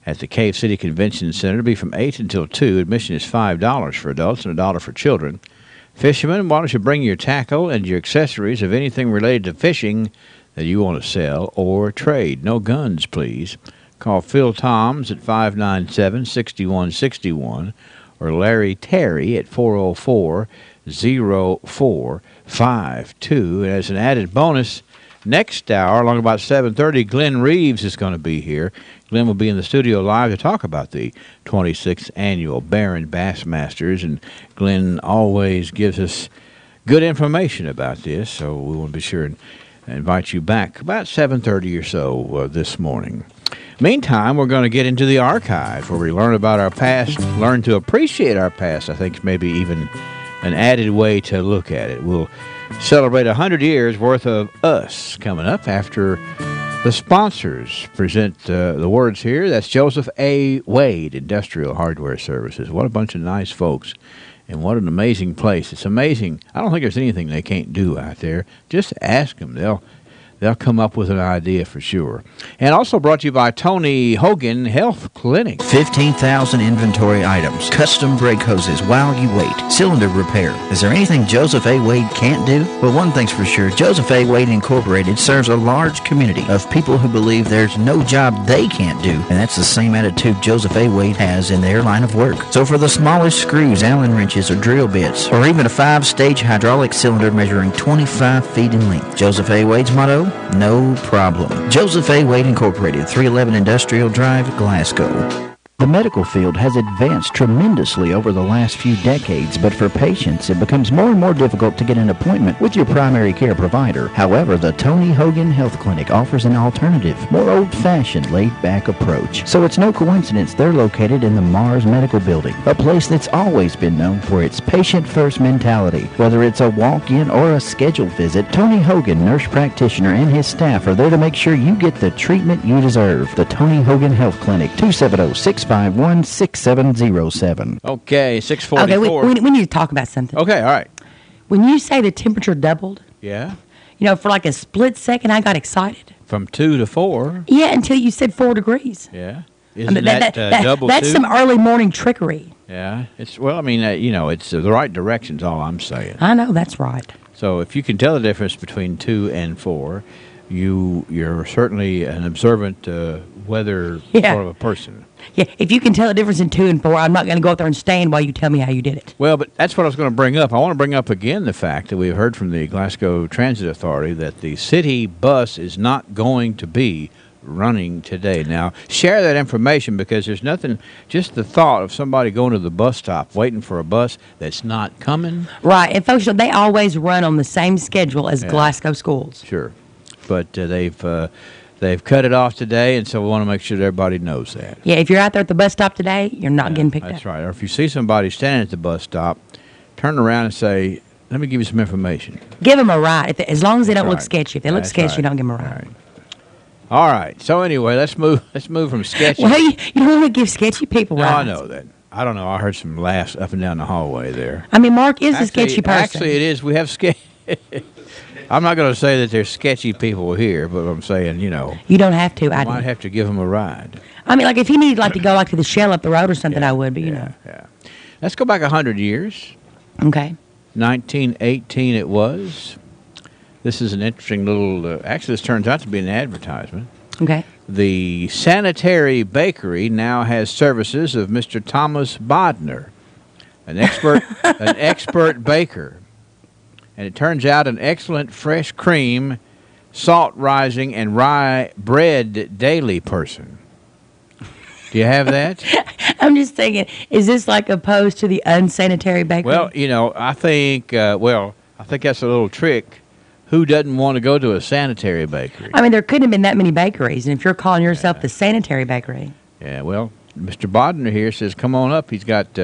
at the Cave City Convention Center. It'll be from 8 until 2. Admission is $5 for adults and $1 for children. Fishermen, why don't you bring your tackle and your accessories of anything related to fishing that you want to sell or trade. No guns, please. Call Phil Toms at 597-6161 or Larry Terry at 404-0452. And as an added bonus, next hour, along about 7:30, Glenn Reeves is going to be here. Glenn will be in the studio live to talk about the 26th Annual Barron Bassmasters, and Glenn always gives us good information about this, so we want to be sure and invite you back about 7:30 or so this morning. Meantime, we're going to get into the archive where we learn about our past, learn to appreciate our past. I think maybe even an added way to look at it. We'll celebrate 100 years worth of us coming up after the sponsors present the words here. That's Joseph A. Wade, Industrial Hardware Services. What a bunch of nice folks. And what an amazing place. It's amazing. I don't think there's anything they can't do out there. Just ask them. They'll come up with an idea for sure. And also brought to you by Tony Hogan Health Clinic. 15,000 inventory items, custom brake hoses while you wait, cylinder repair. Is there anything Joseph A. Wade can't do? Well, one thing's for sure, Joseph A. Wade Incorporated serves a large community of people who believe there's no job they can't do, and that's the same attitude Joseph A. Wade has in their line of work. So for the smallest screws, Allen wrenches, or drill bits, or even a 5-stage hydraulic cylinder measuring 25 feet in length, Joseph A. Wade's motto: no problem. Joseph A. Wade Incorporated, 311 Industrial Drive, Glasgow. The medical field has advanced tremendously over the last few decades, but for patients, it becomes more and more difficult to get an appointment with your primary care provider. However, the Tony Hogan Health Clinic offers an alternative, more old-fashioned, laid-back approach. So it's no coincidence they're located in the Mars Medical Building, a place that's always been known for its patient-first mentality. Whether it's a walk-in or a scheduled visit, Tony Hogan, nurse practitioner, and his staff are there to make sure you get the treatment you deserve. The Tony Hogan Health Clinic, 270-651-6707. Okay, 644. Okay, we need to talk about something. Okay, all right. When you say the temperature doubled, Yeah, you know, for like a split second, I got excited. from 2 to 4. Yeah, until you said 4 degrees. Yeah. I Isn't mean, that double that's 2? some early morning trickery. Yeah. It's well, I mean, it's the right direction's all I'm saying. I know, that's right. So if you can tell the difference between 2 and 4, you're certainly an observant weather sort of a person. Yeah, if you can tell the difference in 2 and 4, I'm not going to go up there and stand while you tell me how you did it. Well, but that's what I was going to bring up. I want to bring up again the fact that we've heard from the Glasgow Transit Authority that the city bus is not going to be running today. Now, share that information because there's nothing, just the thought of somebody going to the bus stop waiting for a bus that's not coming. Right, and folks, they always run on the same schedule as Glasgow schools. Sure, but they've cut it off today, and so we want to make sure that everybody knows that. Yeah, if you're out there at the bus stop today, you're not getting picked up. That's right. Or if you see somebody standing at the bus stop, turn around and say, let me give you some information. Give them a ride, as long as they don't look sketchy. If they look sketchy, don't give them a ride. All right. So anyway, let's move from sketchy. Well, you don't want to give sketchy people rides. No, I know that. I don't know. I heard some laughs up and down the hallway there. I mean, Mark is a sketchy person. Actually, it is. We have I'm not going to say that there's sketchy people here, but I'm saying, You don't have to. I might have to give them a ride. I mean, like if you need to go to the Shell up the road or something, I would, but Yeah. Let's go back 100 years. Okay. 1918 it was. This is an interesting little, actually this turns out to be an advertisement. Okay. The Sanitary Bakery now has services of Mr. Thomas Bodner, an expert baker. And it turns out an excellent fresh cream, salt rising, and rye bread daily person. Do you have that? I'm just thinking, is this like opposed to the unsanitary bakery? Well, you know, I think that's a little trick. Who doesn't want to go to a sanitary bakery? I mean, there couldn't have been that many bakeries, and if you're calling yourself the sanitary bakery. Yeah, well, Mr. Bodner here says, come on up. He's got,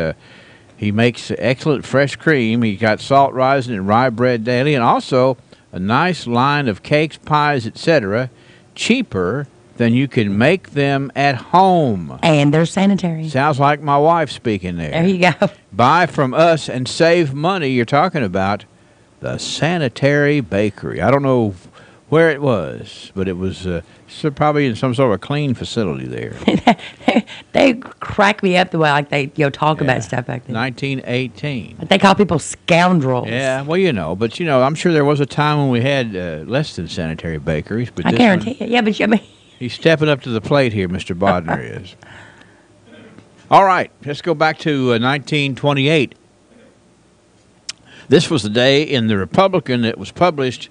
he makes excellent fresh cream. He's got salt rising and rye bread daily, and also a nice line of cakes, pies, etc., cheaper than you can make them at home. And they're sanitary. Sounds like my wife speaking there. There you go. Buy from us and save money. You're talking about the Sanitary Bakery. I don't know where it was, but it was probably in some sort of a clean facility there. They crack me up the way like they talk about stuff like that. 1918. Like they call people scoundrels. Yeah, well, but I'm sure there was a time when we had less than sanitary bakeries. But I guarantee you. Yeah, but I mean, he's stepping up to the plate here, Mr. Bodner is. All right, let's go back to 1928. This was the day in the Republican that was published.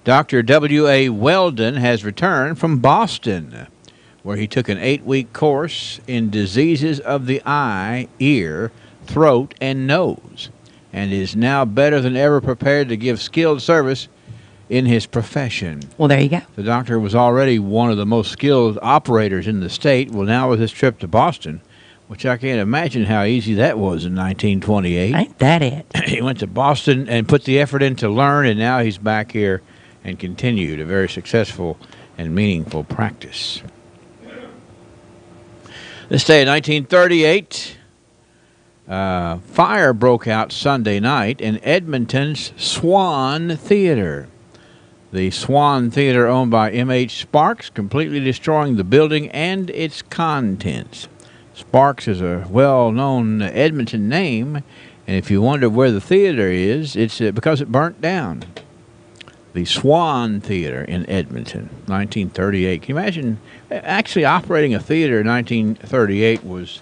Dr. W.A. Weldon has returned from Boston, where he took an 8-week course in diseases of the eye, ear, throat, and nose, and is now better than ever prepared to give skilled service in his profession. Well, there you go. The doctor was already one of the most skilled operators in the state. Well, now with his trip to Boston, which I can't imagine how easy that was in 1928. Ain't that it? He went to Boston and put the effort in to learn, and now he's back here and continued a very successful and meaningful practice. This day in 1938, fire broke out Sunday night in Edmonton's Swan Theater. The Swan Theater, owned by M.H. Sparks, completely destroying the building and its contents. Sparks is a well-known Edmonton name, and if you wonder where the theater is, it's because it burnt down. The Swan Theater in Edmonton, 1938. Can you imagine actually operating a theater in 1938 was,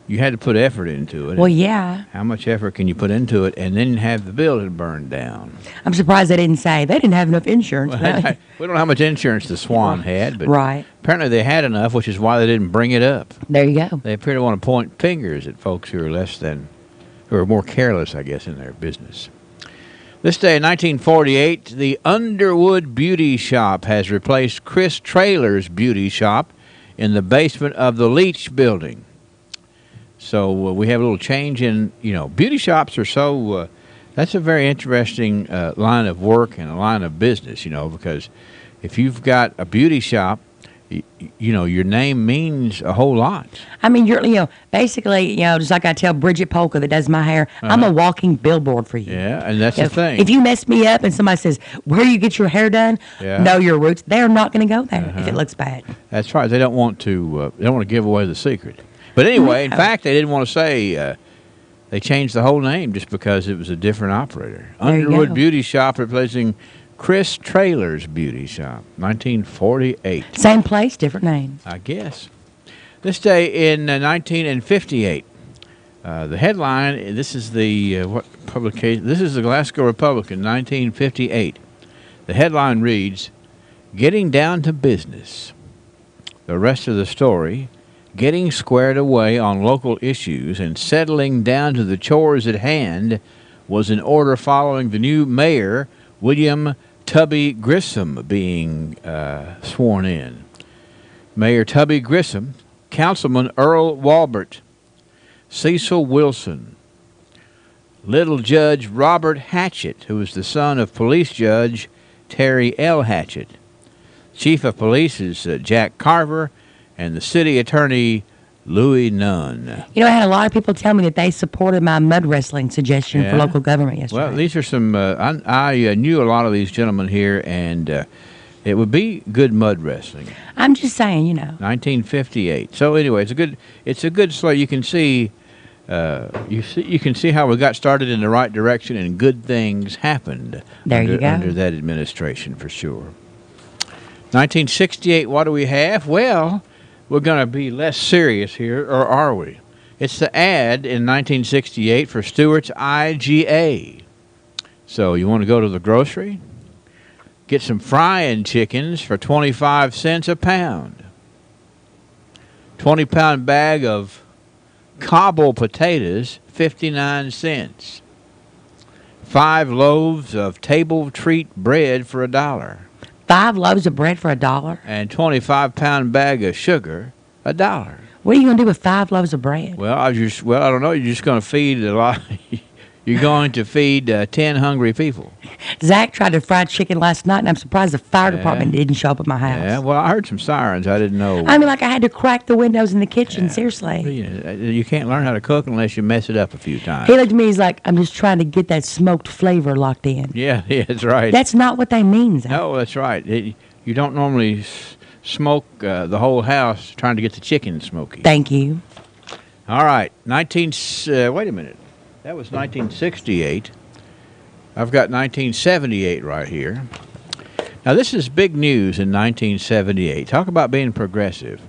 you had to put effort into it. Well, yeah. How much effort can you put into it and then have the building burned down? I'm surprised they didn't say they didn't have enough insurance. Well, we don't know how much insurance the Swan had, but right. Apparently they had enough, which is why they didn't bring it up. There you go. They appear to want to point fingers at folks who are more careless, I guess, in their business. This day in 1948, the Underwood Beauty Shop has replaced Chris Traylor's Beauty Shop in the basement of the Leach Building. So we have a little change in, beauty shops are so, that's a very interesting line of work and a line of business, because if you've got a beauty shop, your name means a whole lot. I mean, you're, basically, just like I tell Bridget Polka that does my hair, I'm a walking billboard for you. Yeah, and that's the thing. If you mess me up and somebody says, where you get your hair done, know your roots, they're not going to go there if it looks bad. That's right. They don't want to give away the secret. But anyway, in fact, they didn't want to say, they changed the whole name just because it was a different operator. Underwood Beauty Shop replacing Chris Traylor's Beauty Shop, 1948. Same place, different name. I guess. This day in 1958, the headline, this is the, what publication? This is the Glasgow Republican, 1958. The headline reads, Getting Down to Business. The rest of the story, getting squared away on local issues and settling down to the chores at hand was in order following the new mayor, William Tubby Grissom, being sworn in. Mayor Tubby Grissom, Councilman Earl Walbert, Cecil Wilson, Little Judge Robert Hatchett, who was the son of Police Judge Terry L. Hatchett. Chief of Police is Jack Carver, and the city attorney, Louis Nunn. I had a lot of people tell me that they supported my mud wrestling suggestion for local government yesterday. Well, these are some, I knew a lot of these gentlemen here, and it would be good mud wrestling. I'm just saying, 1958. So anyway, it's a good slate. You can see, you can see how we got started in the right direction, and good things happened you go. under that administration for sure. 1968, what do we have? Well, we're going to be less serious here, or are we? It's the ad in 1968 for Stewart's IGA. So you want to go to the grocery? Get some frying chickens for 25 cents a pound. 20-pound bag of cobble potatoes, 59 cents. 5 loaves of table treat bread for $1. 5 loaves of bread for $1? And 25-pound bag of sugar, $1. What are you going to do with 5 loaves of bread? Well, I don't know. You're just going to feed a lot. You're going to feed 10 hungry people. Zach tried to fried chicken last night, and I'm surprised the fire department didn't show up at my house. Yeah, well, I heard some sirens. I didn't know. I mean, like I had to crack the windows in the kitchen, seriously. You can't learn how to cook unless you mess it up a few times. He looked at me, he's like, I'm just trying to get that smoked flavor locked in. Yeah, that's right. That's not what they mean, Zach. No, that's right. You don't normally smoke the whole house trying to get the chicken smoky. Thank you. All right, wait a minute. That was 1968. I've got 1978 right here. Now, this is big news in 1978. Talk about being progressive.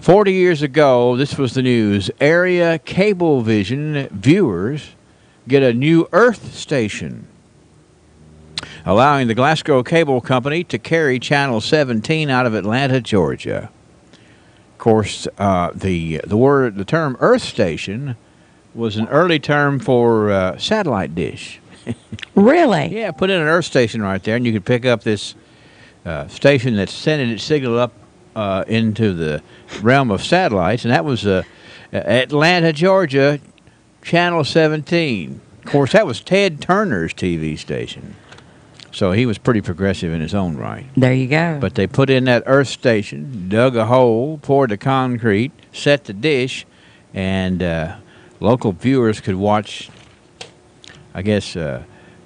40 years ago, this was the news. Area Cablevision viewers get a new Earth station, allowing the Glasgow Cable Company to carry Channel 17 out of Atlanta, Georgia. Of course, the term Earth station was an early term for satellite dish. Really? Yeah, put in an Earth station right there, and you could pick up this station that's sending its signal up into the realm of satellites, and that was Atlanta, Georgia, Channel 17. Of course, that was Ted Turner's TV station, so he was pretty progressive in his own right. There you go. But they put in that Earth station, dug a hole, poured the concrete, set the dish, and local viewers could watch, I guess,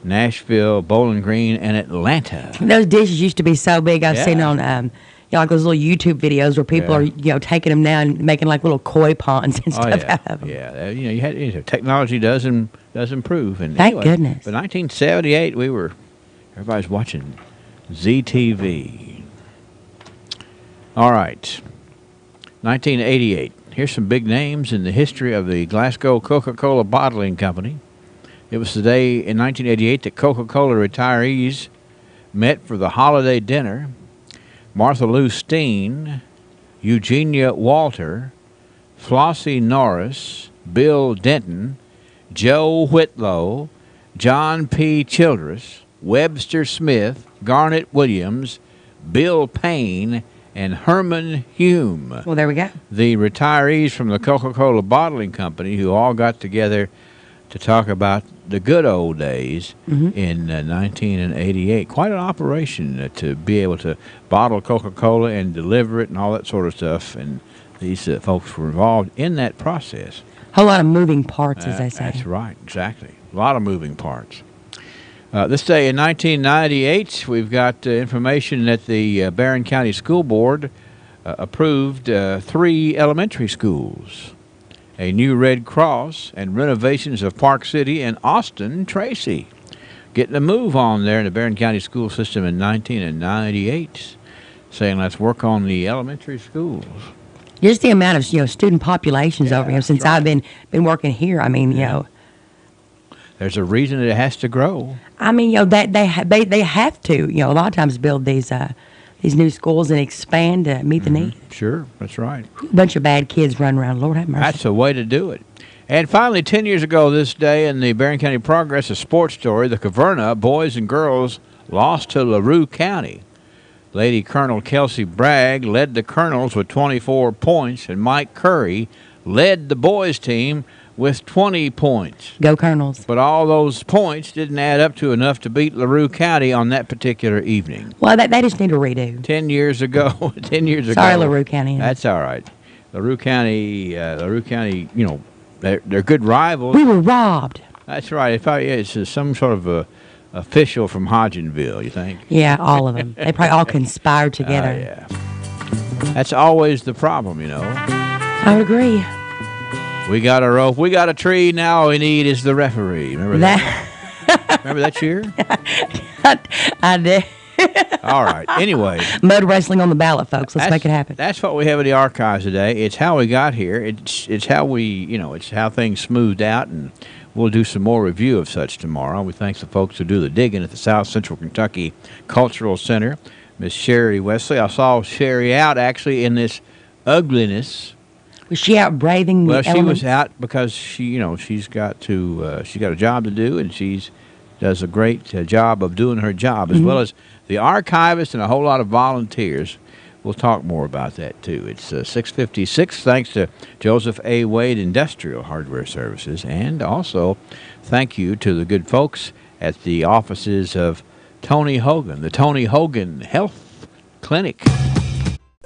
Nashville, Bowling Green, and Atlanta. Those dishes used to be so big. I've seen on like those little YouTube videos where people are taking them down and making like little koi ponds and stuff out of them. Yeah, you had technology does improve. And Thank goodness. But 1978, everybody's watching ZTV. All right, 1988. Here's some big names in the history of the Glasgow Coca-Cola Bottling Company. It was the day in 1988 that Coca-Cola retirees met for the holiday dinner. Martha Lou Steen, Eugenia Walter, Flossie Norris, Bill Denton, Joe Whitlow, John P. Childress, Webster Smith, Garnett Williams, Bill Payne, and Herman Hume. Well, there we go. The retirees from the Coca-Cola Bottling Company who all got together to talk about the good old days in 1988. Quite an operation to be able to bottle Coca-Cola and deliver it and all that sort of stuff. And these folks were involved in that process. A whole lot of moving parts, as they say. That's right, exactly. A lot of moving parts. This day in 1998, we've got information that the Barron County School Board approved 3 elementary schools, a new Red Cross, and renovations of Park City and Austin Tracy. Getting a move on there in the Barron County school system in 1998, saying let's work on the elementary schools. Just the amount of student populations over here since I've been working here. I mean, there's a reason it has to grow. I mean, that they have to, a lot of times build these new schools and expand to meet the need. Sure, that's right. A bunch of bad kids running around. Lord have mercy. That's the way to do it. And finally, 10 years ago this day in the Barron County Progress, a sports story, the Caverna boys and girls lost to LaRue County. Lady Colonel Kelsey Bragg led the Colonels with 24 points, and Mike Curry led the boys team with 20 points. Go Colonels. But all those points didn't add up to enough to beat LaRue County on that particular evening. Well, they just need a redo. 10 years ago. Sorry, LaRue County. That's all right. LaRue County, they're good rivals. We were robbed. That's right. It's some sort of a official from Hodgenville, you think? Yeah, all of them. They probably all conspired together. Yeah. That's always the problem, I would agree. We got a rope. We got a tree. Now all we need is the referee. Remember that? Remember that cheer? I did. All right. Anyway. Mud wrestling on the ballot, folks. Let's make it happen. That's what we have in the archives today. It's how we got here. It's how we, it's how things smoothed out, and we'll do some more review of such tomorrow. We thank the folks who do the digging at the South Central Kentucky Cultural Center. Miss Sherry Wesley. I saw Sherry out, actually, in this ugliness. Was she out braving the elements? Well, she was out because she's got a job to do, and does a great job of doing her job, as well as the archivist and a whole lot of volunteers. We'll talk more about that, too. It's 6:56, thanks to Joseph A. Wade Industrial Hardware Services, and also thank you to the good folks at the offices of Tony Hogan, the Tony Hogan Health Clinic.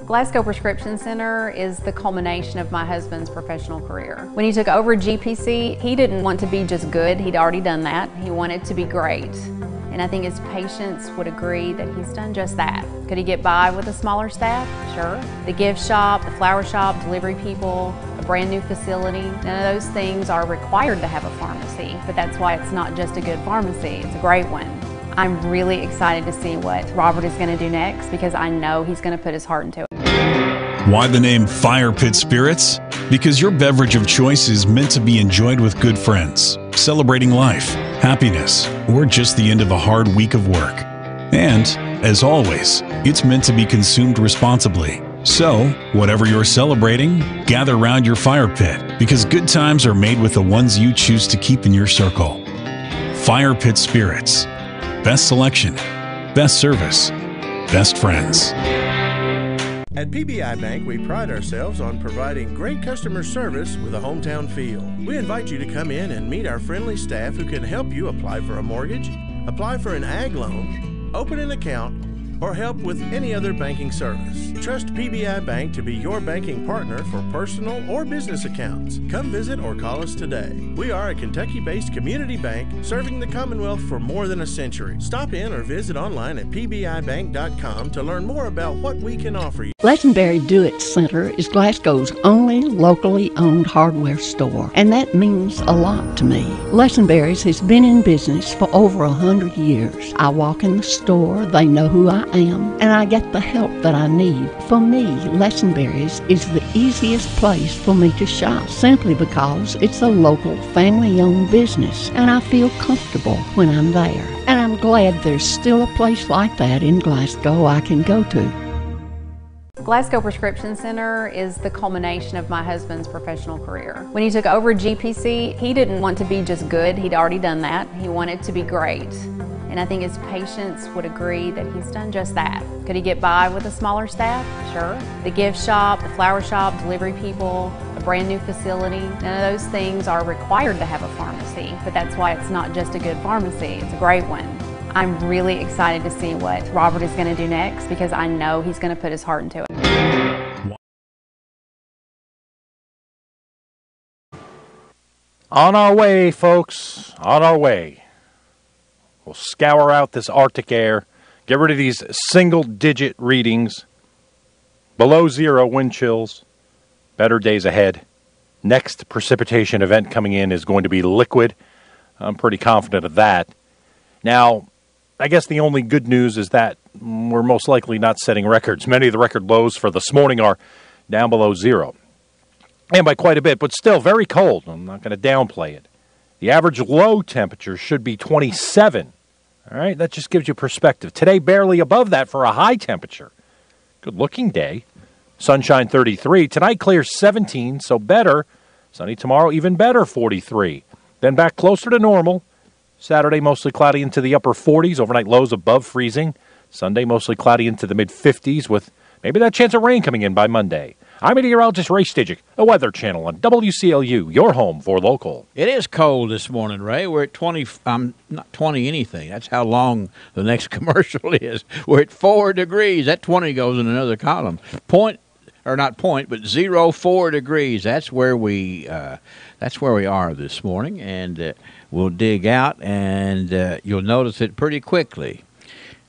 Glasgow Prescription Center is the culmination of my husband's professional career. When he took over GPC, he didn't want to be just good. He'd already done that. He wanted to be great. And I think his patients would agree that he's done just that. Could he get by with a smaller staff? Sure. The gift shop, the flower shop, delivery people, a brand new facility, none of those things are required to have a pharmacy, but that's why it's not just a good pharmacy, it's a great one. I'm really excited to see what Robert is going to do next because I know he's going to put his heart into it. Why the name Fire Pit Spirits? Because your beverage of choice is meant to be enjoyed with good friends, celebrating life, happiness, or just the end of a hard week of work. And, as always, it's meant to be consumed responsibly. So, whatever you're celebrating, gather round your fire pit because good times are made with the ones you choose to keep in your circle. Fire Pit Spirits. Best selection, best service, best friends. At PBI Bank, we pride ourselves on providing great customer service with a hometown feel. We invite you to come in and meet our friendly staff who can help you apply for a mortgage, apply for an ag loan, open an account, or help with any other banking service. Trust PBI Bank to be your banking partner for personal or business accounts. Come visit or call us today. We are a Kentucky-based community bank serving the Commonwealth for more than a century. Stop in or visit online at pbibank.com to learn more about what we can offer you. Lesenberry Do-It Center is Glasgow's only locally owned hardware store, and that means a lot to me. Lesenberry's has been in business for over 100 years. I walk in the store, they know who I am, and I get the help that I need. For me, Lesenberry's is the easiest place for me to shop, simply because it's a local, family-owned business, and I feel comfortable when I'm there. And I'm glad there's still a place like that in Glasgow I can go to. Glasgow Prescription Center is the culmination of my husband's professional career. When he took over GPC, he didn't want to be just good. He'd already done that. He wanted to be great. And I think his patients would agree that he's done just that. Could he get by with a smaller staff? Sure. The gift shop, the flower shop, delivery people, a brand new facility, none of those things are required to have a pharmacy, but that's why it's not just a good pharmacy, it's a great one. I'm really excited to see what Robert is going to do next because I know he's going to put his heart into it. On our way, folks, on our way. We'll scour out this Arctic air, get rid of these single-digit readings, below zero wind chills, better days ahead. Next precipitation event coming in is going to be liquid. I'm pretty confident of that. Now, I guess the only good news is that we're most likely not setting records. Many of the record lows for this morning are down below zero, and by quite a bit, but still very cold. I'm not going to downplay it. The average low temperature should be 27. All right, that just gives you perspective. Today, barely above that for a high temperature. Good-looking day. Sunshine 33. Tonight, clear 17, so better. Sunny tomorrow, even better, 43. Then back closer to normal. Saturday, mostly cloudy into the upper 40s. Overnight lows above freezing. Sunday, mostly cloudy into the mid-50s with maybe that chance of rain coming in by Monday. I'm meteorologist Ray Stidgick, a Weather Channel on WCLU, your home for local. It is cold this morning, Ray. We're at 20, not 20 anything. That's how long the next commercial is. We're at 4 degrees. That 20 goes in another column. 0.4 degrees. That's where we are this morning, and we'll dig out, and you'll notice it pretty quickly.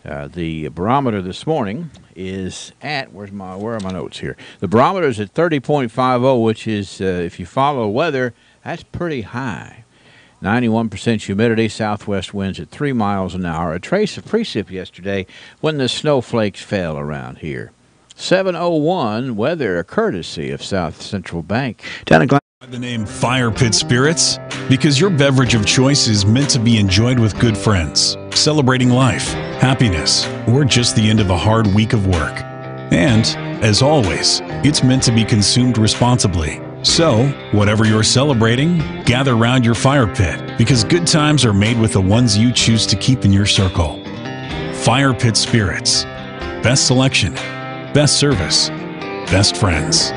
The barometer this morning is at, where are my notes here? The barometer is at 30.50, which is, if you follow weather, that's pretty high. 91% humidity, southwest winds at 3 miles an hour. A trace of precip yesterday when the snowflakes fell around here. 7:01 weather, courtesy of South Central Bank. Down in The name Fire Pit Spirits because your beverage of choice is meant to be enjoyed with good friends, celebrating life, happiness, or just the end of a hard week of work. And, as always, it's meant to be consumed responsibly. So, whatever you're celebrating, gather round your fire pit because good times are made with the ones you choose to keep in your circle. Fire Pit Spirits. Best selection, best service, best friends.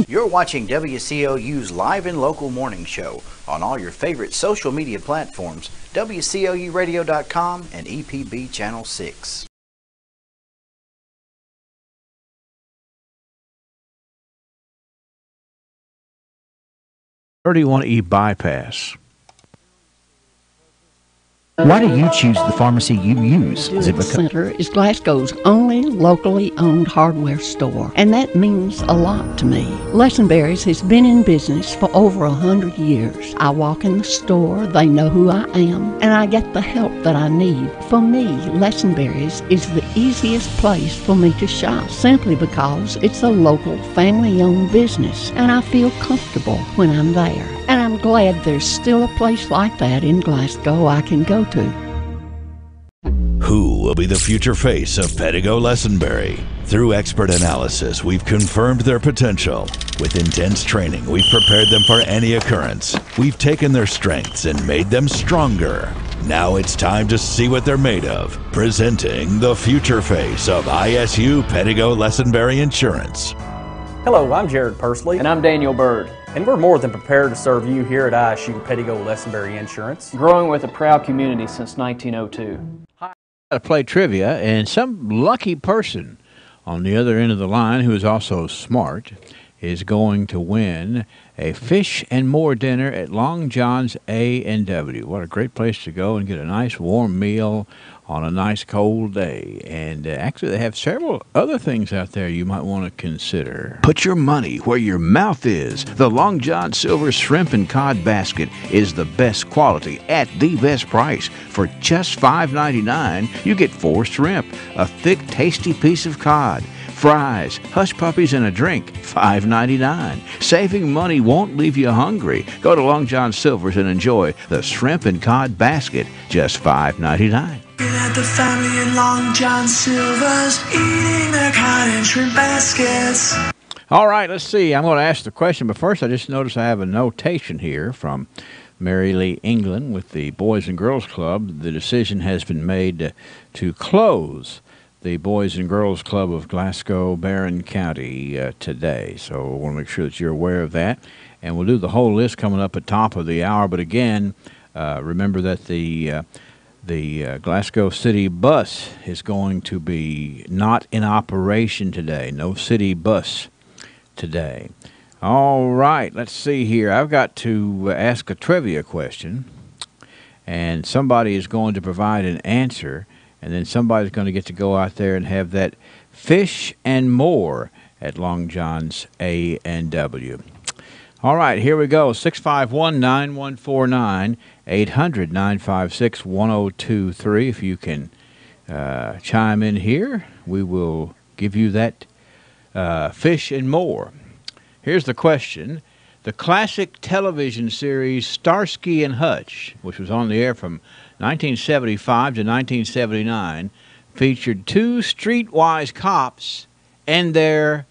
You're watching WCLU's Live and Local Morning Show on all your favorite social media platforms, WCLUradio.com and EPB Channel 6. E bypass. Why do you choose the pharmacy you use? Is it because Center is Glasgow's only locally owned hardware store, and that means a lot to me. Lessenberry's has been in business for over 100 years. I walk in the store, they know who I am, and I get the help that I need. For me, Lessenberry's is the easiest place for me to shop, simply because it's a local family-owned business, and I feel comfortable when I'm there. And I'm glad there's still a place like that in Glasgow I can go to. Who will be the future face of Pedigo Lessenberry? Through expert analysis, we've confirmed their potential. With intense training, we've prepared them for any occurrence. We've taken their strengths and made them stronger. Now it's time to see what they're made of. Presenting the future face of ISU Pedigo Lessenberry Insurance. Hello, I'm Jared Pursley. And I'm Daniel Bird. And we're more than prepared to serve you here at ISU Pedigo Lessenberry Insurance. Growing with a proud community since 1902. To play trivia, and some lucky person on the other end of the line who is also smart is going to win a Fish and More dinner at Long John's A&W. What a great place to go and get a nice warm meal on a nice cold day. And actually, they have several other things out there you might want to consider. Put your money where your mouth is. The Long John Silver Shrimp and Cod Basket is the best quality at the best price. For just $5.99, you get 4 shrimp, a thick, tasty piece of cod, fries, hush puppies, and a drink, $5.99. Saving money won't leave you hungry. Go to Long John Silver's and enjoy the Shrimp and Cod Basket, just $5.99. At the family in Long John Silver's, eating their cod and shrimp baskets. All right, let's see. I'm going to ask the question, but first I just noticed I have a notation here from Mary Lee England with the Boys and Girls Club. The decision has been made to close the Boys and Girls Club of Glasgow, Barron County today. So I want to make sure that you're aware of that. And we'll do the whole list coming up at top of the hour. But again, remember that the Glasgow City bus is going to be not in operation today. No city bus today. All right, let's see here. I've got to ask a trivia question, and somebody is going to provide an answer, and then somebody's going to get to go out there and have that Fish and More at Long John's A&W. All right, here we go. 651-9149, 800-956-1023. If you can chime in here, we will give you that Fish and More. Here's the question. The classic television series Starsky and Hutch, which was on the air from 1975 to 1979, featured 2 streetwise cops and their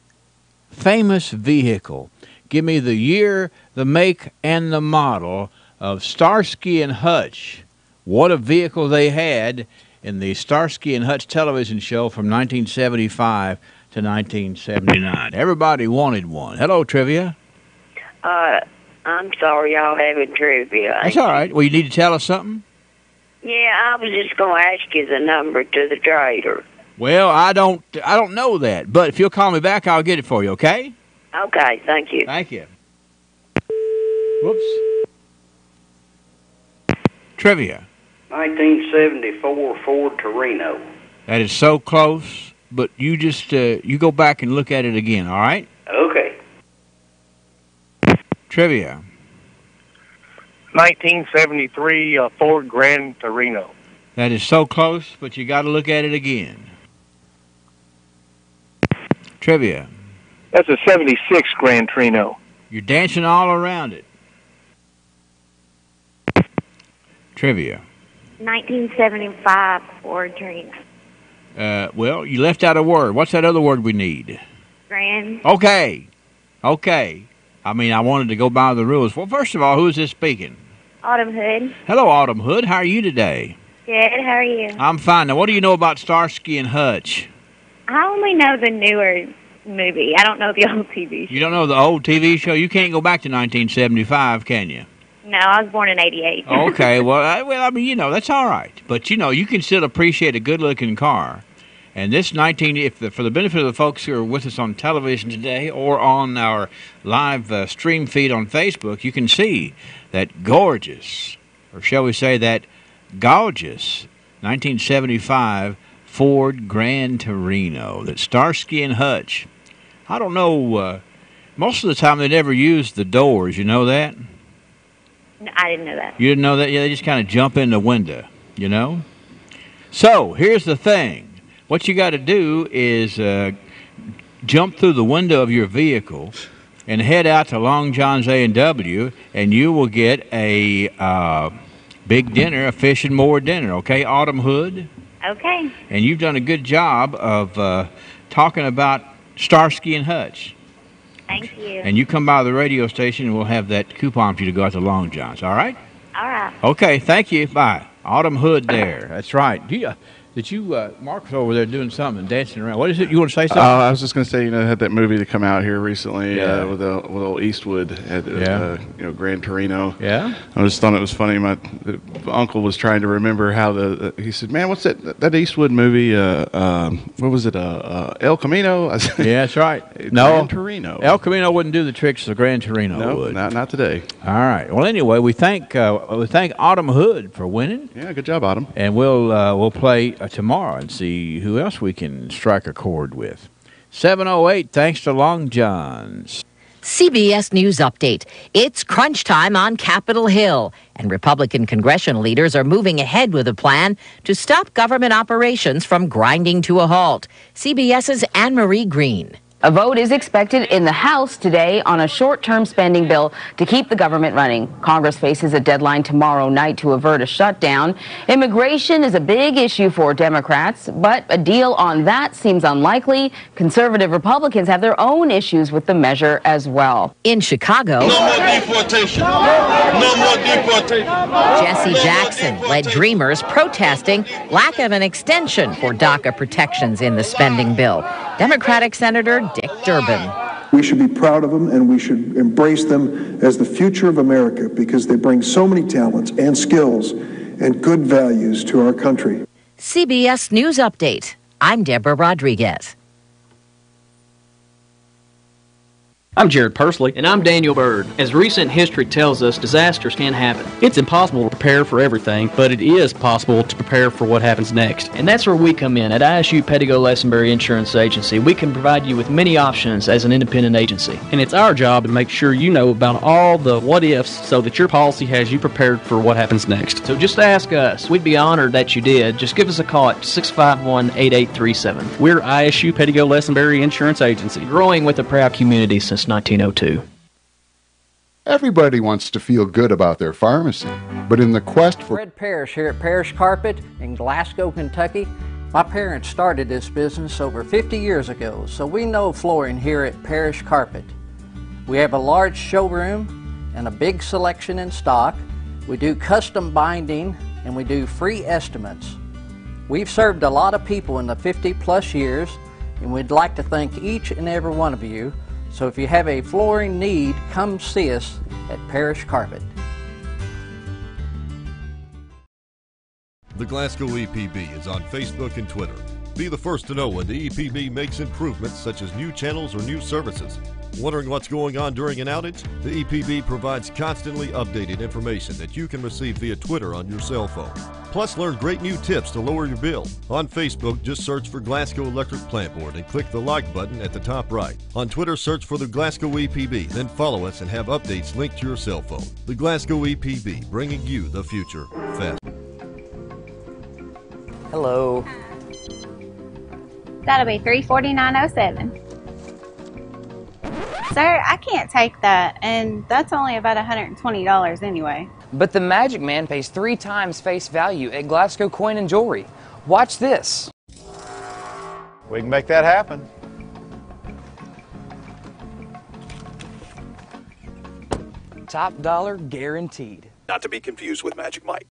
famous vehicle. Give me the year, the make, and the model of Starsky and Hutch. What a vehicle they had in the Starsky and Hutch television show from 1975 to 1979. Everybody wanted one. Hello, trivia. I'm sorry y'all having trivia. That's all right. Well, you need to tell us something? Yeah, I was just going to ask you the number to the trader. Well, I don't know that, but if you'll call me back, I'll get it for you, okay? Okay, thank you. Thank you. Whoops. Trivia. 1974 Ford Torino. That is so close, but you just you go back and look at it again, all right? Okay. Trivia. 1973 Ford Gran Torino. That is so close, but you got to look at it again. Trivia. That's a 76 Gran Torino. You're dancing all around it. Trivia. 1975 Ford Torino. Well, you left out a word. What's that other word we need? Grand. Okay. I mean, I wanted to go by the rules. Well, first of all, who is this speaking? Autumn Hood. Hello, Autumn Hood. How are you today? Good, how are you? I'm fine. Now, what do you know about Starsky and Hutch? I only know the newer movie. I don't know the old TV show. You don't know the old TV show? You can't go back to 1975, can you? No, I was born in 88. Okay, well, I mean, that's all right. But, you can still appreciate a good-looking car. And this for the benefit of the folks who are with us on television today or on our live stream feed on Facebook, you can see that gorgeous, or shall we say that gorgeous, 1975 Ford Gran Torino, that Starsky and Hutch. I don't know, most of the time they never use the doors, you know that? No, I didn't know that. You didn't know that? Yeah, they just kind of jump in the window, So, here's the thing. What you got to do is jump through the window of your vehicle and head out to Long John's A&W, and you will get a big dinner, a Fish and More dinner, okay, Autumn Hood? Okay. And you've done a good job of talking about Starsky and Hutch. Thank you. And you come by the radio station, and we'll have that coupon for you to go out to Long John's, all right? All right. Okay, thank you. Bye. Autumn Hood there. That's right. Did you, Mark was over there doing something, dancing around. What is it? You want to say something? I was just going to say, had that movie to come out here recently with old Eastwood at Gran Torino. Yeah. I just thought it was funny. My uncle was trying to remember how he said, "Man, what's that Eastwood movie? What was it? El Camino?" I said, yeah, that's right. Gran Torino. El Camino wouldn't do the tricks the Gran Torino would. Not today. All right. Well, anyway, we thank Autumn Hood for winning. Yeah, good job, Autumn. And we'll play tomorrow and see who else we can strike a chord with. 7:08, thanks to Long John's. CBS News Update. It's crunch time on Capitol Hill, and Republican congressional leaders are moving ahead with a plan to stop government operations from grinding to a halt. CBS's Anne-Marie Green. A vote is expected in the House today on a short-term spending bill to keep the government running. Congress faces a deadline tomorrow night to avert a shutdown. Immigration is a big issue for Democrats, but a deal on that seems unlikely. Conservative Republicans have their own issues with the measure as well. In Chicago, no more deportation. No more deportation. Jesse Jackson led Dreamers protesting lack of an extension for DACA protections in the spending bill. Democratic Senator Dick Durbin. We should be proud of them, and we should embrace them as the future of America because they bring so many talents and skills and good values to our country. CBS News Update. I'm Deborah Rodriguez. I'm Jared Persley. And I'm Daniel Bird. As recent history tells us, disasters can happen. It's impossible to prepare for everything, but it is possible to prepare for what happens next. And that's where we come in. At ISU Pettigo Lessenberry Insurance Agency, we can provide you with many options as an independent agency. And it's our job to make sure you know about all the what-ifs so that your policy has you prepared for what happens next. So just ask us. We'd be honored that you did. Just give us a call at 651-8837. We're ISU Pettigo Lessenberry Insurance Agency, growing with a proud community since 1902. Everybody wants to feel good about their pharmacy, but in the quest for... Fred Parrish here at Parrish Carpet in Glasgow, Kentucky. My parents started this business over 50 years ago, so we know flooring here at Parrish Carpet. We have a large showroom and a big selection in stock. We do custom binding and we do free estimates. We've served a lot of people in the 50-plus years, and we'd like to thank each and every one of you. So if you have a flooring need, come see us at Parrish Carpet. The Glasgow EPB is on Facebook and Twitter. Be the first to know when the EPB makes improvements such as new channels or new services. Wondering what's going on during an outage? The EPB provides constantly updated information that you can receive via Twitter on your cell phone. Plus, learn great new tips to lower your bill. On Facebook, just search for Glasgow Electric Plant Board and click the like button at the top right. On Twitter, search for the Glasgow EPB, then follow us and have updates linked to your cell phone. The Glasgow EPB, bringing you the future fast. Hello. That'll be $349.07. Sir, I can't take that, and that's only about $120 anyway. But the Magic Man pays 3 times face value at Glasgow Coin and Jewelry. Watch this. We can make that happen. Top dollar guaranteed. Not to be confused with Magic Mike.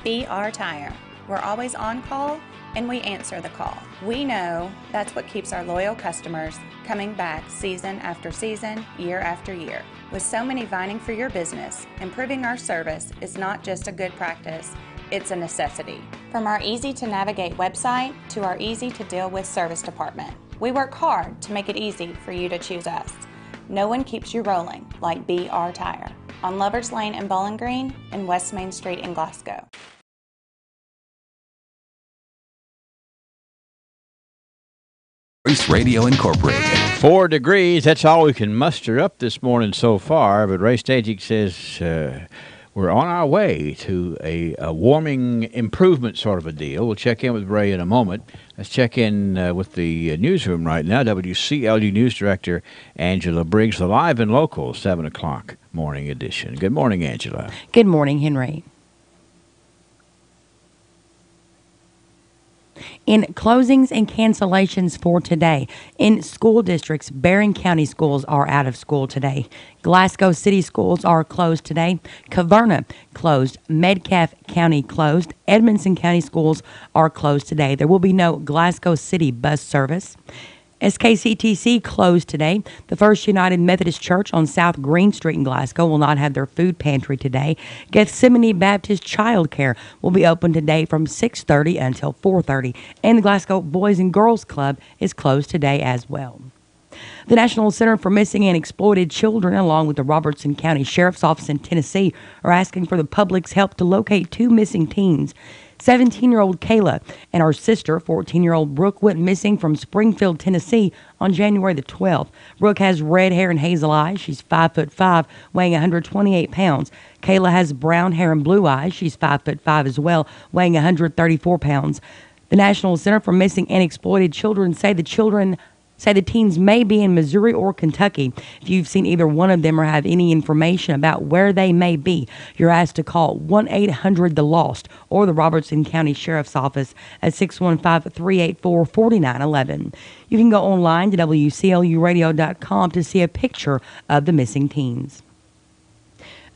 BR Tire. We're always on call and we answer the call. We know that's what keeps our loyal customers coming back season after season, year after year. With so many vying for your business, improving our service is not just a good practice, it's a necessity. From our easy-to-navigate website to our easy-to-deal-with service department, we work hard to make it easy for you to choose us. No one keeps you rolling like BR Tire on Lovers Lane in Bowling Green and West Main Street in Glasgow. Radio Incorporated. 4 degrees, that's all we can muster up this morning so far, but Ray Stajic says we're on our way to a warming improvement sort of a deal. We'll check in with Ray in a moment. Let's check in with the newsroom right now. WCLU News Director Angela Briggs, the live and local 7 o'clock morning edition. Good morning, Angela. Good morning, Henry. In closings and cancellations for today, in school districts, Barron County schools are out of school today. Glasgow City schools are closed today. Caverna closed. Metcalfe County closed. Edmondson County schools are closed today. There will be no Glasgow City bus service. SKCTC closed today. The First United Methodist Church on South Green Street in Glasgow will not have their food pantry today. Gethsemane Baptist Child Care will be open today from 6:30 until 4:30. And the Glasgow Boys and Girls Club is closed today as well. The National Center for Missing and Exploited Children, along with the Robertson County Sheriff's Office in Tennessee, are asking for the public's help to locate 2 missing teens. 17-year-old Kayla and her sister, 14-year-old Brooke, went missing from Springfield, Tennessee on January the 12th. Brooke has red hair and hazel eyes. She's 5'5", weighing 128 pounds. Kayla has brown hair and blue eyes. She's 5'5" as well, weighing 134 pounds. The National Center for Missing and Exploited Children say the teens may be in Missouri or Kentucky. If you've seen either one of them or have any information about where they may be, you're asked to call 1-800-THE-LOST or the Robertson County Sheriff's Office at 615-384-4911. You can go online to WCLUradio.com to see a picture of the missing teens.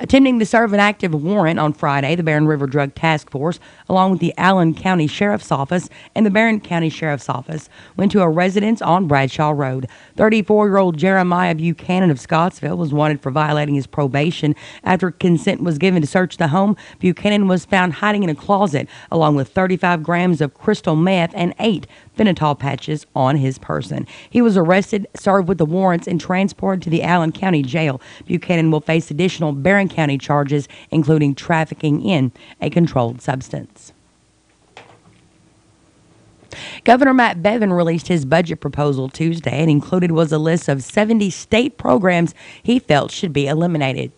Attempting to serve an active warrant on Friday, the Barron River Drug Task Force, along with the Allen County Sheriff's Office and the Barron County Sheriff's Office, went to a residence on Bradshaw Road. 34-year-old Jeremiah Buchanan of Scottsville was wanted for violating his probation. After consent was given to search the home, Buchanan was found hiding in a closet, along with 35 grams of crystal meth and 8 fentanyl patches on his person. He was arrested, served with the warrants, and transported to the Allen County Jail. Buchanan will face additional Barron County charges, including trafficking in a controlled substance. Governor Matt Bevin released his budget proposal Tuesday, and included was a list of 70 state programs he felt should be eliminated.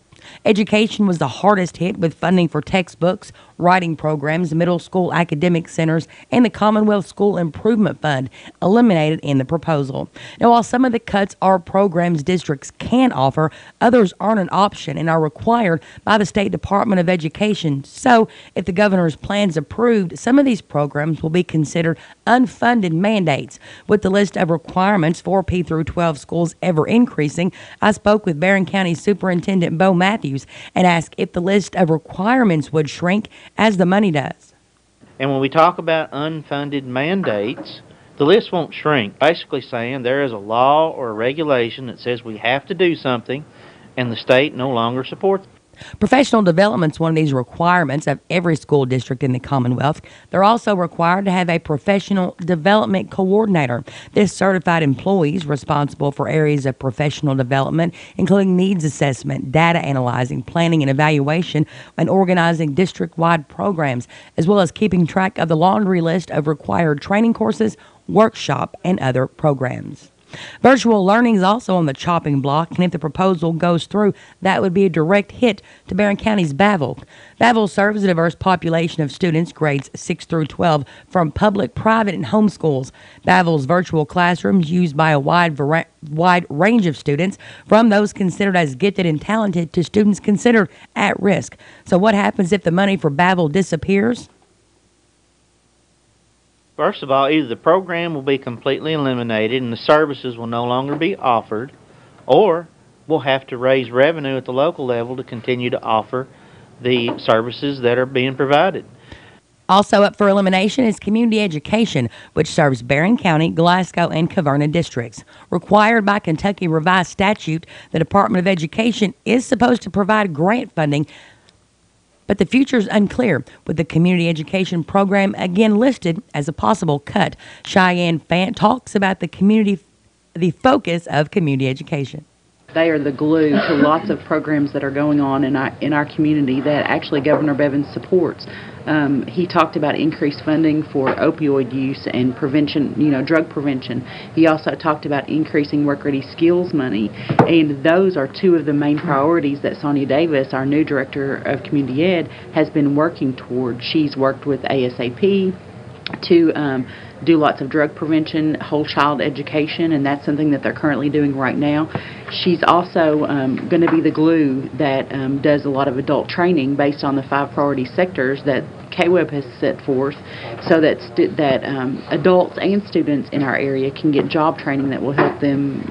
Education was the hardest hit, with funding for textbooks, writing programs, middle school academic centers, and the Commonwealth School Improvement Fund eliminated in the proposal. Now, while some of the cuts are programs districts can offer, others aren't an option and are required by the State Department of Education. So, if the governor's plans approved, some of these programs will be considered unfunded mandates. With the list of requirements for P through 12 schools ever increasing, I spoke with Barron County Superintendent Bo Matthews and asked if the list of requirements would shrink as the money does. And when we talk about unfunded mandates, the list won't shrink. Basically saying there is a law or a regulation that says we have to do something, and the state no longer supports it. Professional development is one of these requirements of every school district in the Commonwealth. They're also required to have a professional development coordinator. This certified employee is responsible for areas of professional development, including needs assessment, data analyzing, planning and evaluation, and organizing district-wide programs, as well as keeping track of the laundry list of required training courses, workshop, and other programs. Virtual learning is also on the chopping block, and if the proposal goes through, that would be a direct hit to Barron County's Baville. Baville serves a diverse population of students, grades 6 through 12, from public, private, and home schools. Baville's virtual classrooms used by a wide range of students, from those considered as gifted and talented to students considered at risk. So what happens if the money for Baville disappears? First of all, either the program will be completely eliminated and the services will no longer be offered, or we'll have to raise revenue at the local level to continue to offer the services that are being provided. Also up for elimination is community education, which serves Barron County, Glasgow, and Caverna districts. Required by Kentucky revised statute, the Department of Education is supposed to provide grant funding, but the future is unclear, with the community education program again listed as a possible cut. Cheyenne Fant talks about the focus of community education. They are the glue to lots of programs that are going on in our community that actually Governor Bevins supports. He talked about increased funding for opioid use and prevention, drug prevention. He also talked about increasing work-ready skills money, and those are two of the main priorities that Sonia Davis, our new Director of Community Ed, has been working toward. She's worked with ASAP to do lots of drug prevention, whole child education, and that's something that they're currently doing right now. She's also going to be the glue that does a lot of adult training based on the 5 priority sectors that KWEB has set forth, so that adults and students in our area can get job training that will help them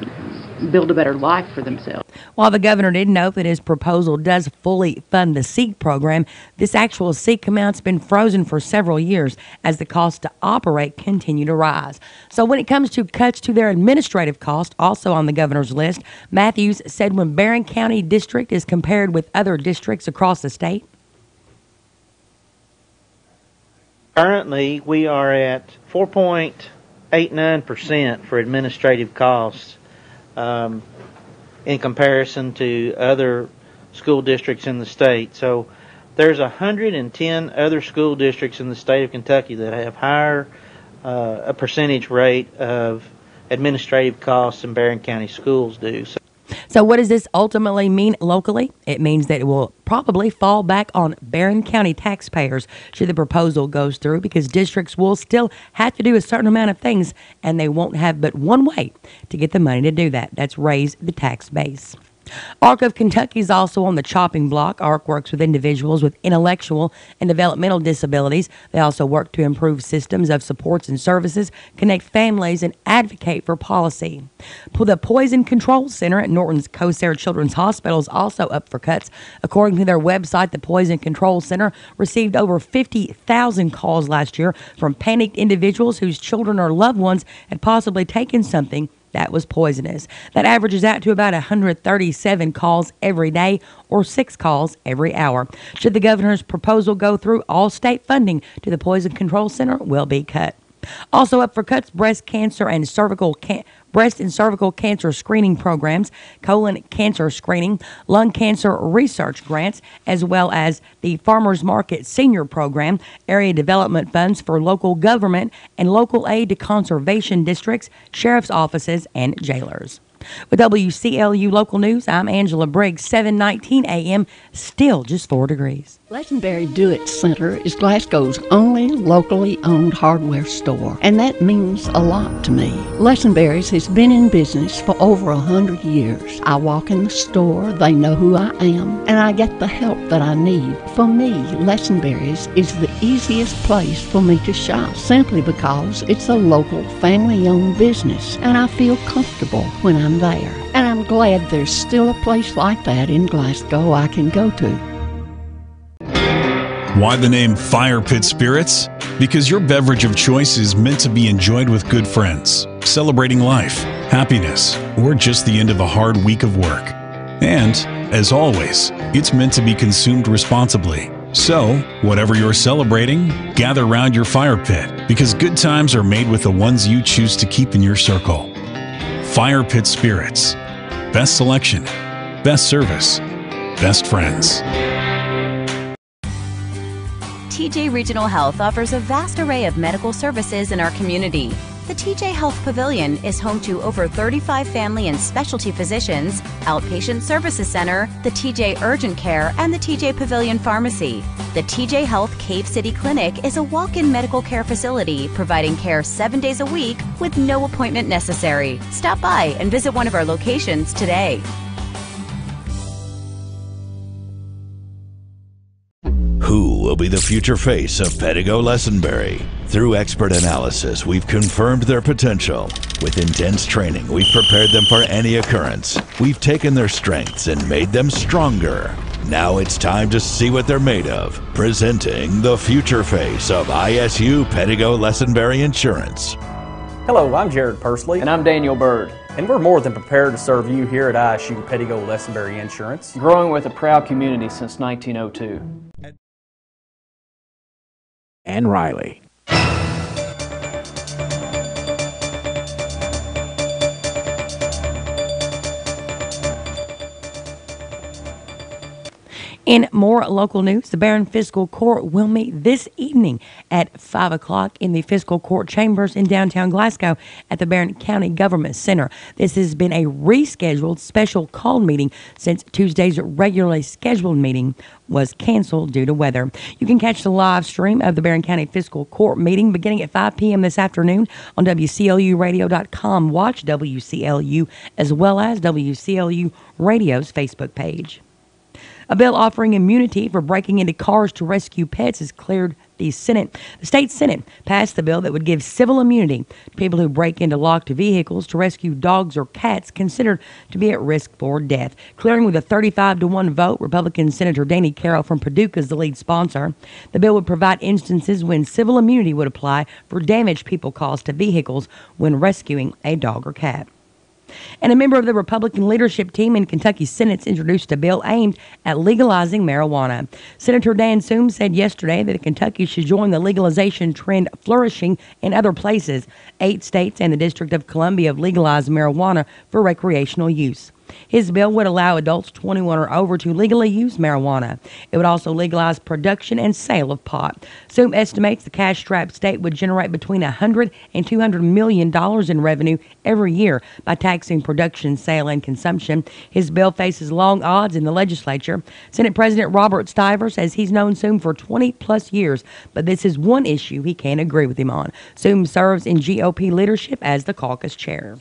build a better life for themselves. While the governor did note that his proposal does fully fund the SEEK program, this actual SEEK amount's been frozen for several years as the costs to operate continue to rise. So when it comes to cuts to their administrative cost, also on the governor's list, Matthews said when Barron County District is compared with other districts across the state, currently we are at 4.89% for administrative costs. In comparison to other school districts in the state. So there's 110 other school districts in the state of Kentucky that have higher a percentage rate of administrative costs than Barron County schools do. So what does this ultimately mean locally? It means that it will probably fall back on Barron County taxpayers should the proposal goes through, because districts will still have to do a certain amount of things, and they won't have but one way to get the money to do that. That's raise the tax base. ARC of Kentucky is also on the chopping block. ARC works with individuals with intellectual and developmental disabilities. They also work to improve systems of supports and services, connect families, and advocate for policy. The Poison Control Center at Norton's CoSara Children's Hospital is also up for cuts. According to their website, the Poison Control Center received over 50,000 calls last year from panicked individuals whose children or loved ones had possibly taken something that was poisonous. That averages out to about 137 calls every day, or 6 calls every hour. Should the governor's proposal go through, all state funding to the Poison Control Center will be cut. Also up for cuts, breast and cervical cancer screening programs, colon cancer screening, lung cancer research grants, as well as the Farmers Market Senior Program, area development funds for local government, and local aid to conservation districts, sheriff's offices, and jailers. With WCLU Local News, I'm Angela Briggs, 7:19 a.m., still just 4 degrees. Lesenberry Do-It Center is Glasgow's only locally owned hardware store, and that means a lot to me. Lesenberry's has been in business for over 100 years. I walk in the store, they know who I am, and I get the help that I need. For me, Lesenberry's is the easiest place for me to shop, simply because it's a local family-owned business, and I feel comfortable when I'm there. And I'm glad there's still a place like that in Glasgow I can go to. Why the name Fire Pit Spirits? Because your beverage of choice is meant to be enjoyed with good friends, celebrating life, happiness, or just the end of a hard week of work. And As always, it's meant to be consumed responsibly. So, whatever you're celebrating, gather around your fire pit because good times are made with the ones you choose to keep in your circle. Fire Pit Spirits. Best selection, best service, best friends. TJ Regional Health offers a vast array of medical services in our community. The TJ Health Pavilion is home to over 35 family and specialty physicians, outpatient services center, the TJ Urgent Care, and the TJ Pavilion Pharmacy. The TJ Health Cave City Clinic is a walk-in medical care facility providing care 7 days a week with no appointment necessary. Stop by and visit one of our locations today. Who will be the future face of Pedigo Lessenberry? Through expert analysis, we've confirmed their potential. With intense training, we've prepared them for any occurrence. We've taken their strengths and made them stronger. Now it's time to see what they're made of. Presenting the future face of ISU Pedigo Lessenberry Insurance. Hello, I'm Jared Pursley. And I'm Daniel Bird. And we're more than prepared to serve you here at ISU Pedigo Lessenberry Insurance. Growing with a proud community since 1902. And Riley. In more local news, the Barron Fiscal Court will meet this evening at 5 o'clock in the Fiscal Court Chambers in downtown Glasgow at the Barron County Government Center. This has been a rescheduled special call meeting since Tuesday's regularly scheduled meeting was canceled due to weather. You can catch the live stream of the Barron County Fiscal Court meeting beginning at 5 p.m. this afternoon on WCLUradio.com. Watch WCLU as well as WCLU Radio's Facebook page. A bill offering immunity for breaking into cars to rescue pets has cleared the Senate. The state Senate passed the bill that would give civil immunity to people who break into locked vehicles to rescue dogs or cats considered to be at risk for death. Clearing with a 35-1 vote, Republican Senator Danny Carroll from Paducah is the lead sponsor. The bill would provide instances when civil immunity would apply for damage people cause to vehicles when rescuing a dog or cat. And a member of the Republican leadership team in Kentucky Senate's introduced a bill aimed at legalizing marijuana. Senator Dan Soom said yesterday that Kentucky should join the legalization trend flourishing in other places. 8 states and the District of Columbia have legalized marijuana for recreational use. His bill would allow adults 21 or over to legally use marijuana. It would also legalize production and sale of pot. Soom estimates the cash-strapped state would generate between $100 and $200 million in revenue every year by taxing production, sale, and consumption. His bill faces long odds in the legislature. Senate President Robert Stiver says he's known Soom for 20-plus years, but this is one issue he can't agree with him on. Soom serves in GOP leadership as the caucus chair.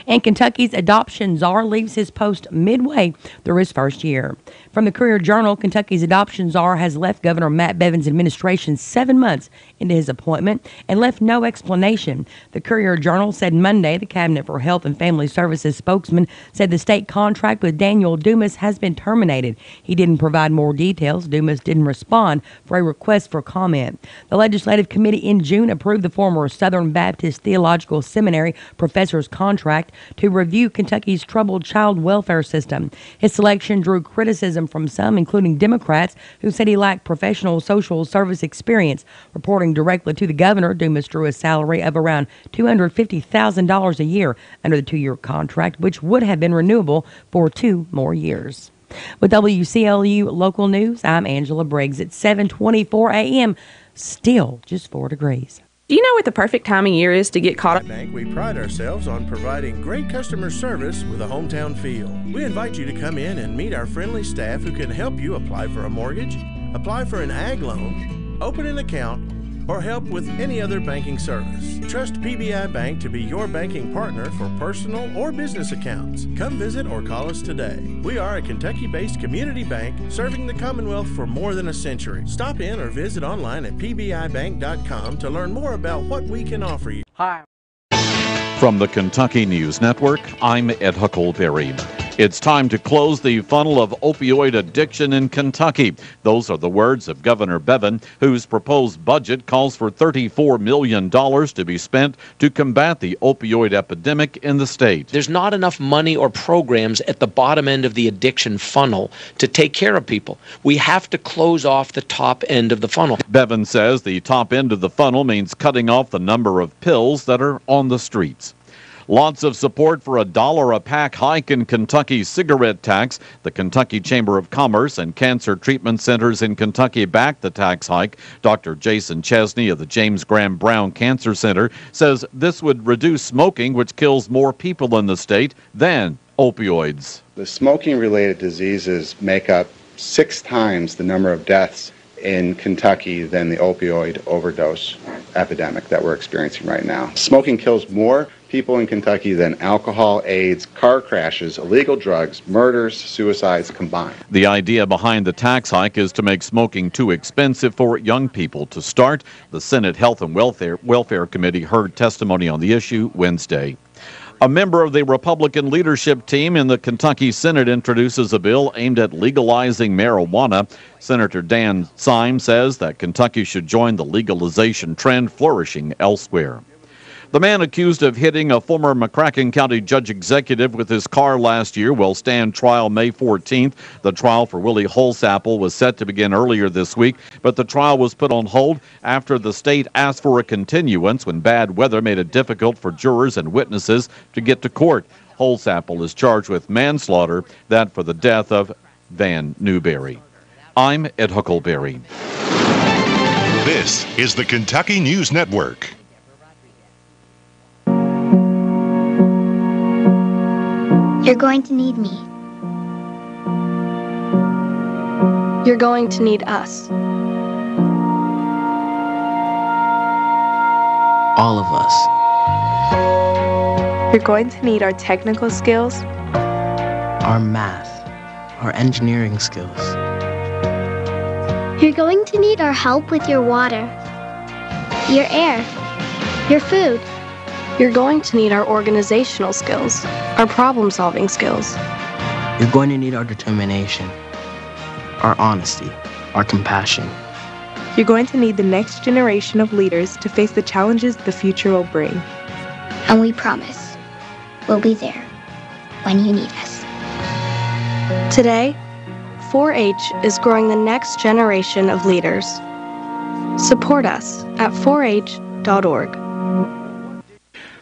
And Kentucky's adoption czar leaves his post midway through his first year. From the Courier-Journal, Kentucky's adoption czar has left Governor Matt Bevin's administration 7 months into his appointment and left no explanation. The Courier-Journal said Monday the Cabinet for Health and Family Services spokesman said the state contract with Daniel Dumas has been terminated. He didn't provide more details. Dumas didn't respond for a request for comment. The Legislative Committee in June approved the former Southern Baptist Theological Seminary professor's contract to review Kentucky's troubled child welfare system. His selection drew criticism from some, including Democrats, who said he lacked professional social service experience. Reporting directly to the governor, Dumas drew a salary of around $250,000 a year under the 2-year contract, which would have been renewable for 2 more years. With WCLU Local News, I'm Angela Briggs at 7:24 a.m. Still just 4 degrees. Do you know what the perfect time of year is to get caught up? At Bank, we pride ourselves on providing great customer service with a hometown feel. We invite you to come in and meet our friendly staff who can help you apply for a mortgage, apply for an ag loan, open an account, or help with any other banking service. Trust PBI Bank to be your banking partner for personal or business accounts. Come visit or call us today. We are a Kentucky-based community bank serving the Commonwealth for more than a century. Stop in or visit online at pbibank.com to learn more about what we can offer you. Hi. From the Kentucky News Network, I'm Ed Huckleberry. It's time to close the funnel of opioid addiction in Kentucky. Those are the words of Governor Bevin, whose proposed budget calls for $34 million to be spent to combat the opioid epidemic in the state. There's not enough money or programs at the bottom end of the addiction funnel to take care of people. We have to close off the top end of the funnel. Bevin says the top end of the funnel means cutting off the number of pills that are on the streets. Lots of support for a $1 a pack hike in Kentucky's cigarette tax. The Kentucky Chamber of Commerce and Cancer Treatment Centers in Kentucky backed the tax hike. Dr. Jason Chesney of the James Graham Brown Cancer Center says this would reduce smoking, which kills more people in the state than opioids. The smoking-related diseases make up 6 times the number of deaths in Kentucky than the opioid overdose epidemic that we're experiencing right now. Smoking kills more people in Kentucky than alcohol, AIDS, car crashes, illegal drugs, murders, suicides combined. The idea behind the tax hike is to make smoking too expensive for young people to start. The Senate Health and Welfare Committee heard testimony on the issue Wednesday. A member of the Republican leadership team in the Kentucky Senate introduces a bill aimed at legalizing marijuana. Senator Dan Syme says that Kentucky should join the legalization trend flourishing elsewhere. The man accused of hitting a former McCracken County judge executive with his car last year will stand trial May 14th. The trial for Willie Holsapple was set to begin earlier this week, but the trial was put on hold after the state asked for a continuance when bad weather made it difficult for jurors and witnesses to get to court. Holsapple is charged with manslaughter, that for the death of Van Newberry. I'm Ed Huckleberry. This is the Kentucky News Network. You're going to need me. You're going to need us. All of us. You're going to need our technical skills, our math, our engineering skills. You're going to need our help with your water, your air, your food. You're going to need our organizational skills, our problem-solving skills. You're going to need our determination, our honesty, our compassion. You're going to need the next generation of leaders to face the challenges the future will bring. And we promise, we'll be there when you need us. Today, 4-H is growing the next generation of leaders. Support us at 4h.org.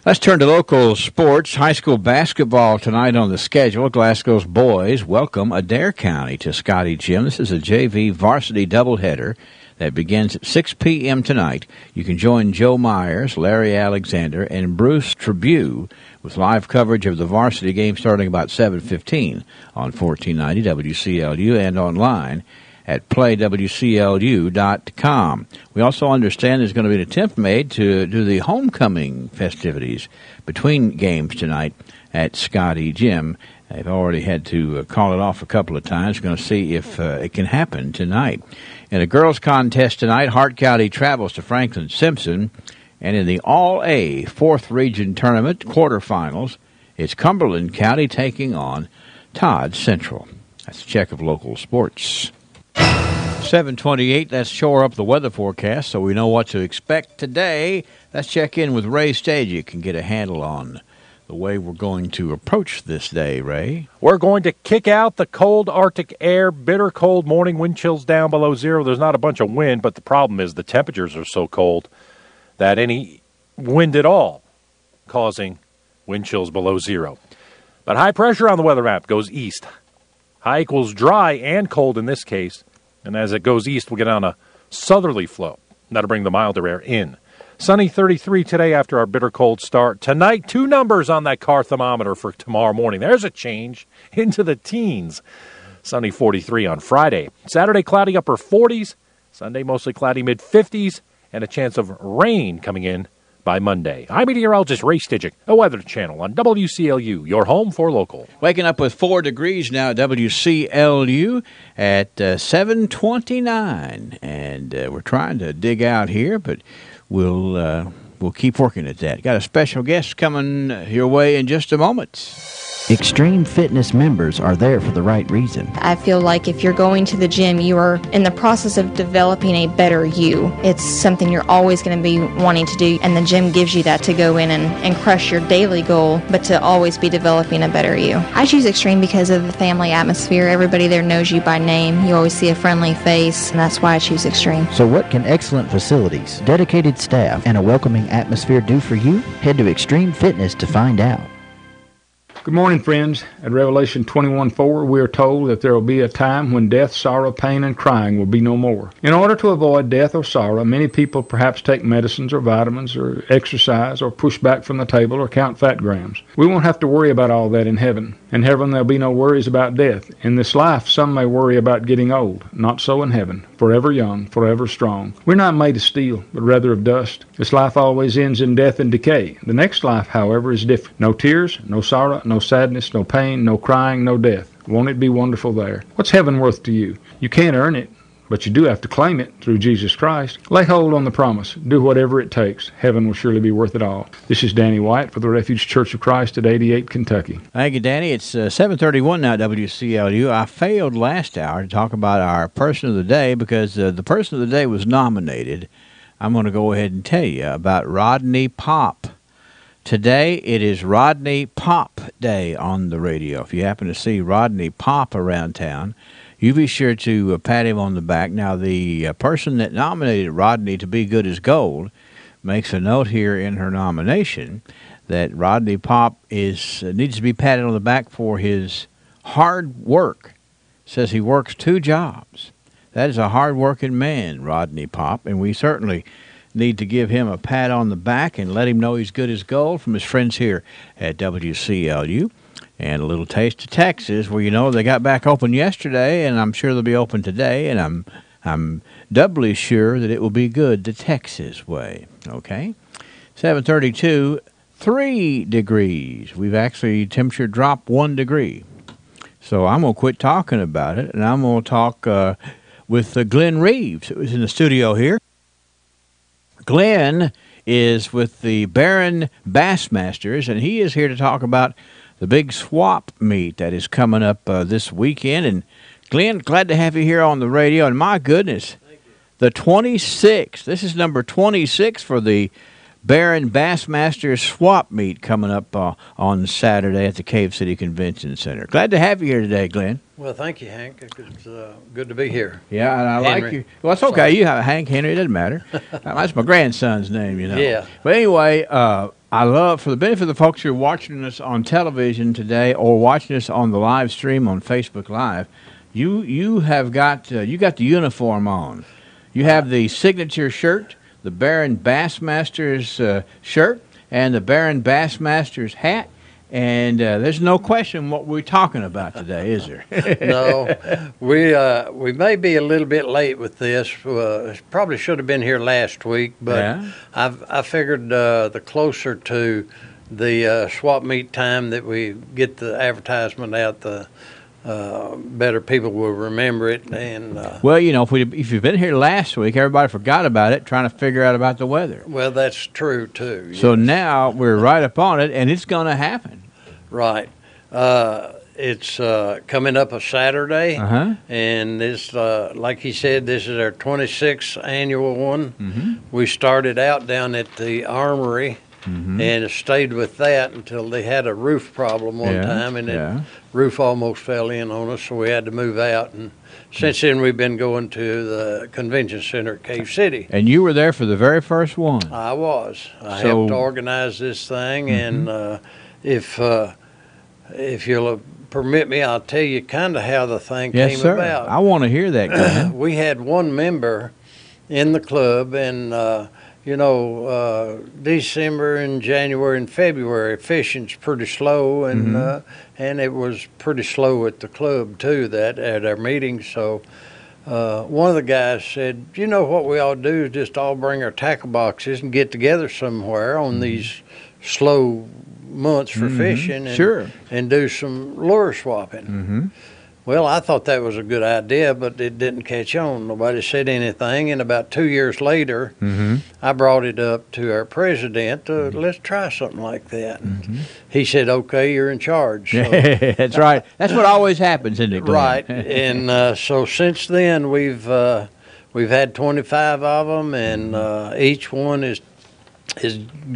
Let's turn to local sports. High school basketball tonight on the schedule. Glasgow's boys welcome Adair County to Scotty Gym. This is a JV varsity doubleheader that begins at 6 p.m. tonight. You can join Joe Myers, Larry Alexander, and Bruce Tribune with live coverage of the varsity game starting about 7:15 on 1490 WCLU and online at playwclu.com. We also understand there's going to be an attempt made to do the homecoming festivities between games tonight at Scotty Gym. They've already had to call it off a couple of times. We're going to see if it can happen tonight. In a girls' contest tonight, Hart County travels to Franklin Simpson. And in the All-A 4th Region Tournament quarterfinals, it's Cumberland County taking on Todd Central. That's a check of local sports. 7:28, let's shore up the weather forecast so we know what to expect today. Let's check in with Ray Stajic and get a handle on the way we're going to approach this day, Ray. We're going to kick out the cold Arctic air, bitter cold morning, wind chills down below zero. There's not a bunch of wind, but the problem is the temperatures are so cold that any wind at all causing wind chills below zero. But high pressure on the weather map goes east. High equals dry and cold in this case. And as it goes east, we'll get on a southerly flow. That'll bring the milder air in. Sunny 33 today after our bitter cold start. Tonight, 2 numbers on that car thermometer for tomorrow morning. There's a change into the teens. Sunny 43 on Friday. Saturday, cloudy upper 40s. Sunday, mostly cloudy mid-50s. And a chance of rain coming in by Monday. I'm meteorologist Ray Stajic, a Weather Channel on WCLU, your home for local. Waking up with 4 degrees now at WCLU at 7:29, and we're trying to dig out here, but we'll keep working at that. Got a special guest coming your way in just a moment. Extreme Fitness members are there for the right reason. I feel like if you're going to the gym, you are in the process of developing a better you. It's something you're always going to be wanting to do, and the gym gives you that to go in and crush your daily goal, but to always be developing a better you. I choose Extreme because of the family atmosphere. Everybody there knows you by name. You always see a friendly face, and that's why I choose Extreme. So what can excellent facilities, dedicated staff, and a welcoming atmosphere do for you? Head to Extreme Fitness to find out. Good morning, friends. At Revelation 21:4, we are told that there will be a time when death, sorrow, pain, and crying will be no more. In order to avoid death or sorrow, many people perhaps take medicines or vitamins or exercise or push back from the table or count fat grams. We won't have to worry about all that in heaven. In heaven, there'll be no worries about death. In this life, some may worry about getting old. Not so in heaven. Forever young, forever strong. We're not made of steel, but rather of dust. This life always ends in death and decay. The next life, however, is different. No tears, no sorrow, no sadness, no pain, no crying, no death. Won't it be wonderful there? What's heaven worth to you? You can't earn it, but you do have to claim it through Jesus Christ. Lay hold on the promise. Do whatever it takes. Heaven will surely be worth it all. This is Danny White for the Refuge Church of Christ at 88 Kentucky. Thank you, Danny. It's 7:31 now at WCLU. I failed last hour to talk about our person of the day because the person of the day was nominated. I'm going to go ahead and tell you about Rodney Pop. Today, it is Rodney Pop Day on the radio. If you happen to see Rodney Pop around town, you be sure to pat him on the back. Now, the person that nominated Rodney to be good as gold makes a note here in her nomination that Rodney Pop needs to be patted on the back for his hard work. Says he works 2 jobs. That is a hard-working man, Rodney Pop, and we certainly need to give him a pat on the back and let him know he's good as gold from his friends here at WCLU. And a little taste of Texas, where they got back open yesterday, and I'm sure they'll be open today, and I'm doubly sure that it will be good the Texas way. Okay, 7:32, 3 degrees. We've actually temperature dropped 1 degree. So I'm gonna quit talking about it, and I'm gonna talk with Glenn Reeves, who's in the studio here. Glenn is with the Barron Bassmasters, and he is here to talk about the big swap meet that is coming up this weekend. And Glenn, glad to have you here on the radio. And my goodness, the 26th, this is number 26 for the Barron Bassmasters swap meet coming up on Saturday at the Cave City Convention Center. Glad to have you here today, Glenn. Well, thank you, Hank. It's good to be here. Yeah, and I like you. Well, it's okay. You have Hank, Henry, it doesn't matter. That's my grandson's name, Yeah. But anyway, I love, for the benefit of the folks who are watching us on television today or watching us on the live stream on Facebook Live, you have got you got the uniform on. You have the signature shirt, the Barron Bassmasters shirt, and the Barron Bassmasters hat. And there's no question what we're talking about today, is there? No, we may be a little bit late with this. Probably should have been here last week, but yeah. I figured the closer to the swap meet time that we get the advertisement out, the better people will remember it. And well, if you've been here last week, everybody forgot about it, trying to figure out about the weather. Well, that's true too. So now we're right up on it, and it's going to happen. Right. It's coming up a Saturday, and this, like he said, this is our 26th annual one. Mm-hmm. We started out down at the Armory. Mm-hmm. And stayed with that until they had a roof problem one time, and the roof almost fell in on us, so we had to move out. And since then, we've been going to the convention center at Cave City. And you were there for the very first one. I was. I helped organize this thing, and if you'll permit me, I'll tell you kind of how the thing came about. I want to hear that, Glenn. We had one member in the club, and December and January and February, fishing's pretty slow, and and it was pretty slow at the club too. That at our meetings, so one of the guys said, "You know what we ought to do is just all bring our tackle boxes and get together somewhere on these slow months for fishing, and do some lure swapping." Well, I thought that was a good idea, but it didn't catch on. Nobody said anything. And about 2 years later, I brought it up to our president. Let's try something like that. He said, "Okay, you're in charge." So, That's right. That's what always happens, isn't it, Glenn? right. And so since then, we've had 25 of them, and each one is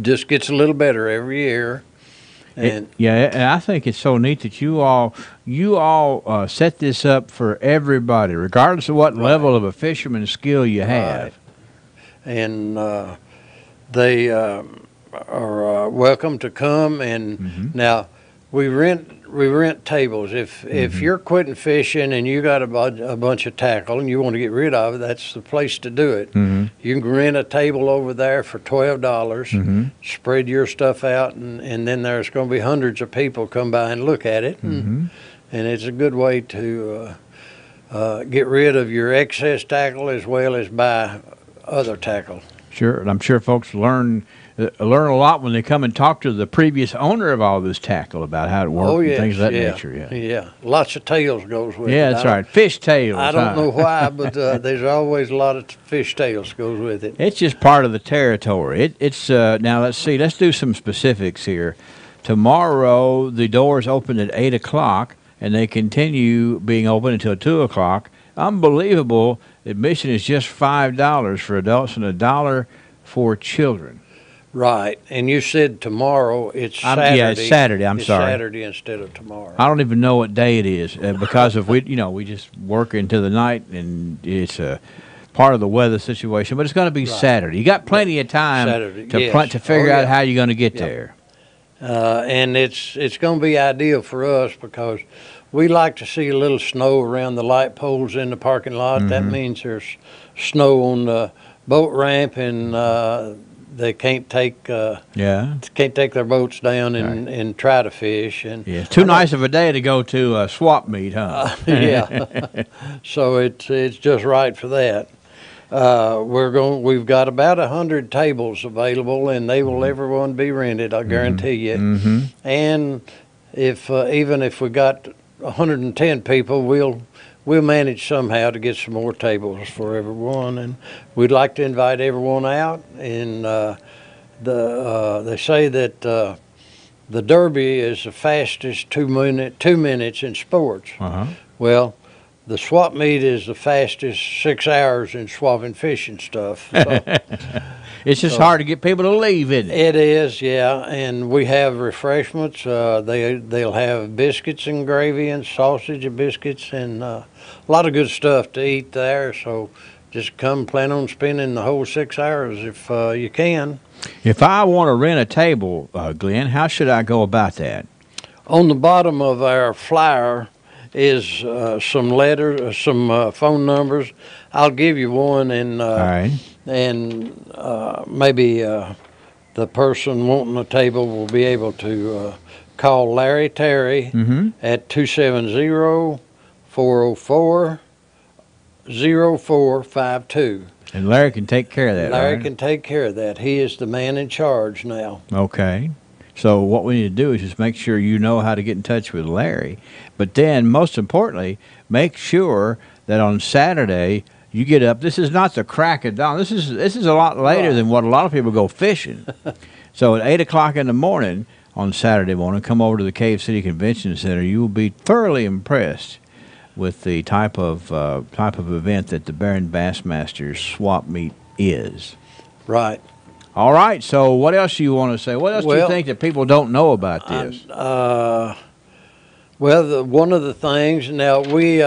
just gets a little better every year. And and I think it's so neat that you all set this up for everybody, regardless of what level of a fisherman's skill you have. Right. And they are welcome to come. And now we rent tables. If you're quitting fishing and you got a bunch of tackle and you want to get rid of it, that's the place to do it. You can rent a table over there for $12. Spread your stuff out, and then there's going to be hundreds of people come by and look at it. And it's a good way to get rid of your excess tackle as well as buy other tackle. Sure, and I'm sure folks learn a lot when they come and talk to the previous owner of all this tackle about how it works and things of that nature. Yeah, lots of tails goes with it. Yeah, that's right. Fish tails. I don't know why, but there's always a lot of fish tails goes with it. It's just part of the territory. It's now let's see. Let's do some specifics here. Tomorrow the doors open at 8 o'clock and they continue being open until 2 o'clock. Unbelievable. Admission is just $5 for adults and $1 for children. Right, and you said tomorrow. It's Saturday. Yeah, it's Saturday. I'm sorry. Saturday instead of tomorrow. I don't even know what day it is because of we just work into the night, and it's a part of the weather situation. But it's going to be Saturday. You got plenty of time to figure out how you're going to get there. And it's going to be ideal for us because we like to see a little snow around the light poles in the parking lot. That means there's snow on the boat ramp, and they can't take their boats down and try to fish. And it's too nice of a day to go to a swap meet, huh? So it's just right for that. We've got about 100 tables available, and they will everyone be rented. I guarantee you. And if even if we got 110 people, we'll manage somehow to get some more tables for everyone, and we'd like to invite everyone out. And they say that the Derby is the fastest 2 minutes in sports. Well, the swap meet is the fastest 6 hours in swapping fishing stuff. So, it's just hard to get people to leave, isn't it? It is, yeah. And we have refreshments. They'll have biscuits and gravy and sausage and biscuits and a lot of good stuff to eat there. So just come, plan on spending the whole 6 hours if you can. If I want to rent a table, Glenn, how should I go about that? On the bottom of our flyer is some letters, some phone numbers. I'll give you one, and maybe the person wanting a table will be able to call Larry Terry at 270-404-0452. And Larry can take care of that. Larry can take care of that. He is the man in charge now. Okay. So what we need to do is just make sure you know how to get in touch with Larry. But then, most importantly, make sure that on Saturday you get up. This is not the crack of dawn. This is a lot later than what a lot of people go fishing. So at 8 o'clock in the morning on Saturday morning, come over to the Cave City Convention Center. You will be thoroughly impressed with the type of event that the Barron Bassmasters Swap Meet is. Right. All right, so what else do you want to say? What else do you think that people don't know about this? One of the things, now we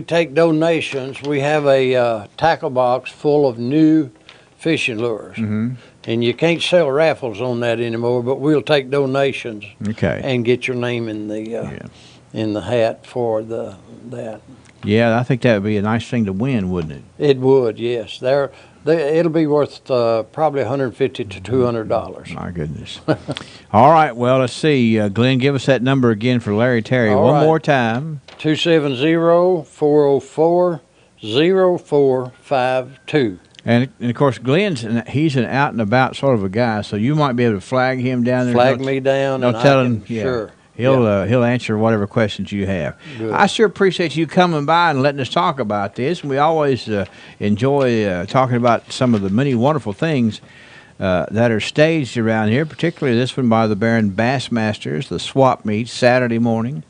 take donations. We have a tackle box full of new fishing lures. And you can't sell raffles on that anymore, but we'll take donations and get your name in the hat for that. Yeah, I think that would be a nice thing to win, wouldn't it? It would, yes. It'll be worth probably $150 to $200. My goodness. All right, well, let's see. Glenn, give us that number again for Larry Terry one more time. 270-404-0452. And of course, he's an out and about sort of a guy, so you might be able to flag him down there. Flag me down, and tell him, sure. He'll answer whatever questions you have. Good. I sure appreciate you coming by and letting us talk about this. And we always enjoy talking about some of the many wonderful things that are staged around here, particularly this one by the Barron Bassmasters, the swap meet Saturday morning,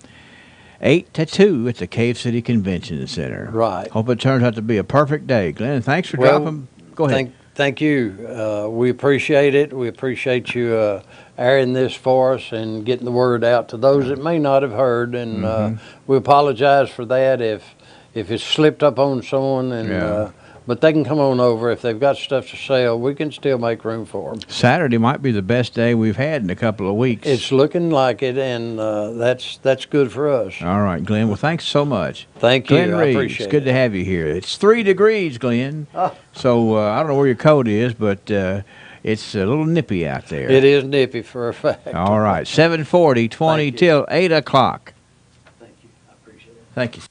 8 to 2 at the Cave City Convention Center. Right. Hope it turns out to be a perfect day. Glenn, thanks for dropping. Go ahead. Thank you. We appreciate it. We appreciate you airing this for us and getting the word out to those that may not have heard. And we apologize for that if it's slipped up on someone. And but they can come on over. If they've got stuff to sell, we can still make room for them. Saturday might be the best day we've had in a couple of weeks. It's looking like it, and that's good for us. All right, Glenn. Well, thanks so much. Thank you. Glenn I Reeves, appreciate it's good to have you here. It's 3 degrees, Glenn. So I don't know where your coat is, but it's a little nippy out there. It is nippy for a fact. All right, 7:40, 20 till 8 o'clock. Thank you. I appreciate it. Thank you.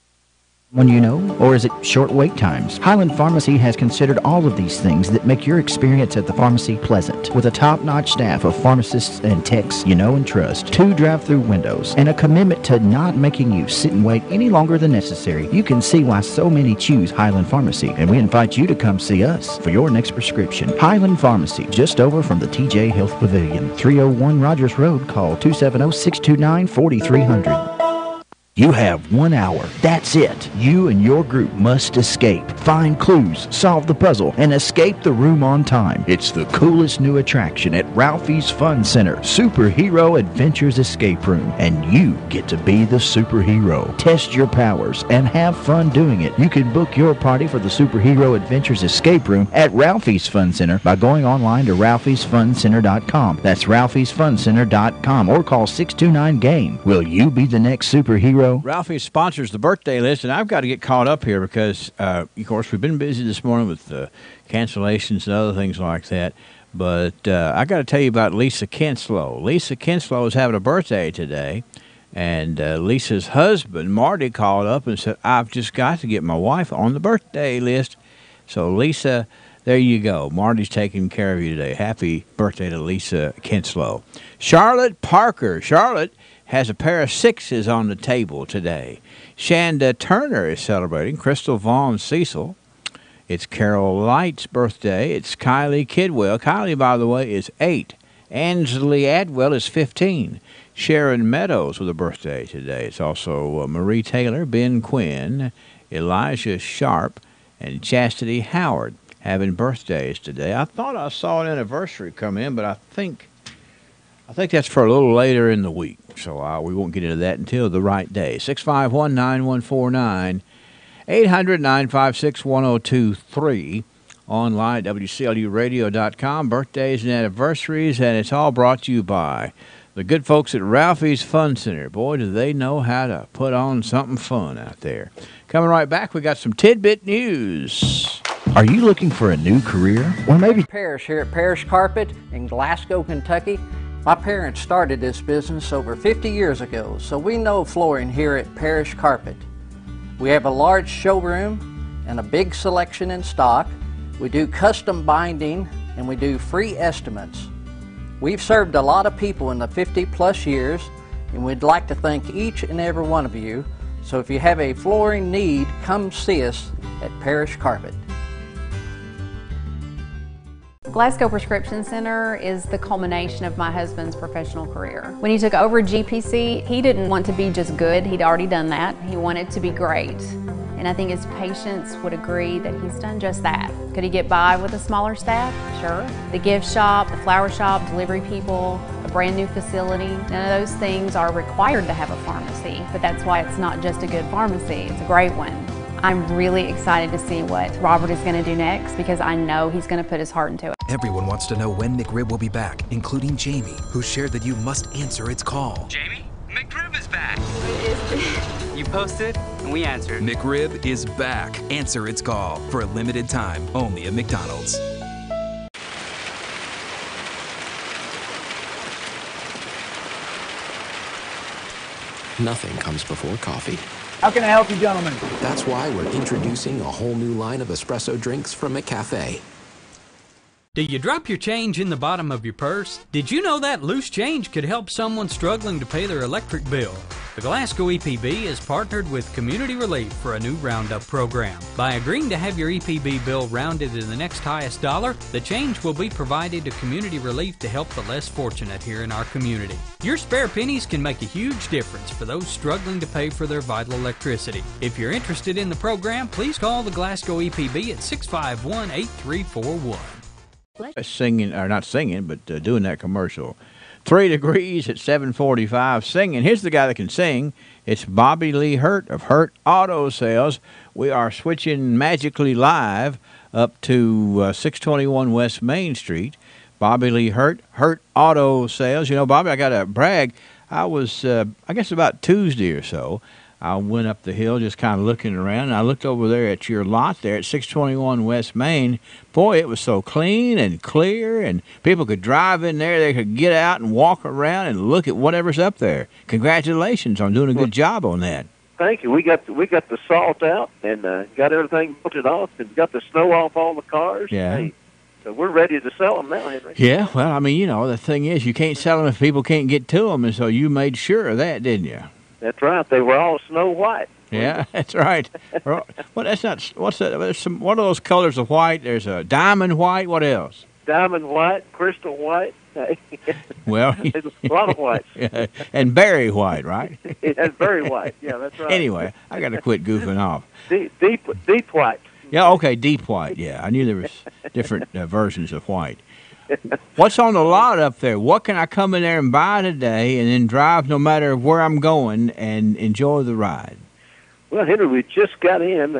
One you know, or is it short wait times? Highland Pharmacy has considered all of these things that make your experience at the pharmacy pleasant. With a top-notch staff of pharmacists and techs you know and trust, 2 drive-through windows, and a commitment to not making you sit and wait any longer than necessary, you can see why so many choose Highland Pharmacy, and we invite you to come see us for your next prescription. Highland Pharmacy, just over from the TJ Health Pavilion, 301 Rogers Road. Call 270-629-4300. You have 1 hour. That's it. You and your group must escape. Find clues, solve the puzzle, and escape the room on time. It's the coolest new attraction at Ralphie's Fun Center, Superhero Adventures Escape Room. And you get to be the superhero. Test your powers and have fun doing it. You can book your party for the Superhero Adventures Escape Room at Ralphie's Fun Center by going online to ralphiesfuncenter.com. That's ralphiesfuncenter.com, or call 629-GAME. Will you be the next superhero? Ralphie sponsors the birthday list, and I've got to get caught up here because, of course, we've been busy this morning with cancellations and other things like that. But I got to tell you about Lisa Kinslow. Lisa Kinslow is having a birthday today, and Lisa's husband, Marty, called up and said, I've just got to get my wife on the birthday list. So, Lisa, there you go. Marty's taking care of you today. Happy birthday to Lisa Kinslow. Charlotte Parker. Charlotte has a pair of 6s on the table today. Shanda Turner is celebrating. Crystal Vaughn Cecil. It's Carol Light's birthday. It's Kylie Kidwell. Kylie, by the way, is 8. Ansley Adwell is 15. Sharon Meadows with a birthday today. It's also Marie Taylor, Ben Quinn, Elijah Sharp, and Chastity Howard having birthdays today. I thought I saw an anniversary come in, but I think that's for a little later in the week. So we won't get into that until the right day. 651-9149, 800-956-1023, online, WCLUradio.com. Birthdays and anniversaries, and it's all brought to you by the good folks at Ralphie's Fun Center. Boy, do they know how to put on something fun out there. Coming right back, we got some tidbit news. Are you looking for a new career? Or maybe Parrish here at Parrish Carpet in Glasgow, Kentucky. My parents started this business over 50 years ago, so we know flooring here at Parrish Carpet. We have a large showroom and a big selection in stock. We do custom binding and we do free estimates. We've served a lot of people in the 50+ years, and we'd like to thank each and every one of you. So if you have a flooring need, come see us at Parrish Carpet. Glasgow Prescription Center is the culmination of my husband's professional career. When he took over GPC, he didn't want to be just good. He'd already done that. He wanted to be great. And I think his patients would agree that he's done just that. Could he get by with a smaller staff? Sure. The gift shop, the flower shop, delivery people, a brand new facility, none of those things are required to have a pharmacy, but that's why it's not just a good pharmacy, it's a great one. I'm really excited to see what Robert is going to do next because I know he's going to put his heart into it. Everyone wants to know when McRib will be back, including Jamie, who shared that you must answer its call. Jamie, McRib is back. You posted and we answered. McRib is back. Answer its call for a limited time, only at McDonald's. Nothing comes before coffee. How can I help you, gentlemen? That's why we're introducing a whole new line of espresso drinks from McCafe. Do you drop your change in the bottom of your purse? Did you know that loose change could help someone struggling to pay their electric bill? The Glasgow EPB has partnered with Community Relief for a new Roundup program. By agreeing to have your EPB bill rounded to the next highest dollar, the change will be provided to Community Relief to help the less fortunate here in our community. Your spare pennies can make a huge difference for those struggling to pay for their vital electricity. If you're interested in the program, please call the Glasgow EPB at 651-8341. Singing, or not singing, but doing that commercial. 3 degrees at 7:45 singing. Here's the guy that can sing. It's Bobby Lee Hurt of Hurt Auto Sales. We are switching magically live up to 621 West Main Street. Bobby Lee Hurt Auto Sales. You know, Bobby, I got to brag. I was, I guess about Tuesday or so, I went up the hill just kind of looking around, and I looked over there at your lot there at 621 West Main. Boy, it was so clean and clear, and people could drive in there. They could get out and walk around and look at whatever's up there. Congratulations on doing a good job on that. Thank you. We got the salt out and got everything bolted off and got the snow off all the cars. Yeah. Hey, so we're ready to sell them now, Henry. Yeah, well, I mean, you know, the thing is you can't sell them if people can't get to them, and so you made sure of that, didn't you? That's right. They were all snow white. Yeah, that's right. Well, that's not. What's that? There's some. What are those colors of white? There's a diamond white. What else? Diamond white, crystal white. Well, a lot of whites. Yeah, and berry white, right? It's very white. Yeah, that's right. Anyway, I got to quit goofing off. Deep white. Yeah, okay, deep white. Yeah, I knew there was different versions of white. What's on the lot up there? What can I come in there and buy today and then drive no matter where I'm going and enjoy the ride? Well, Henry, we just got in,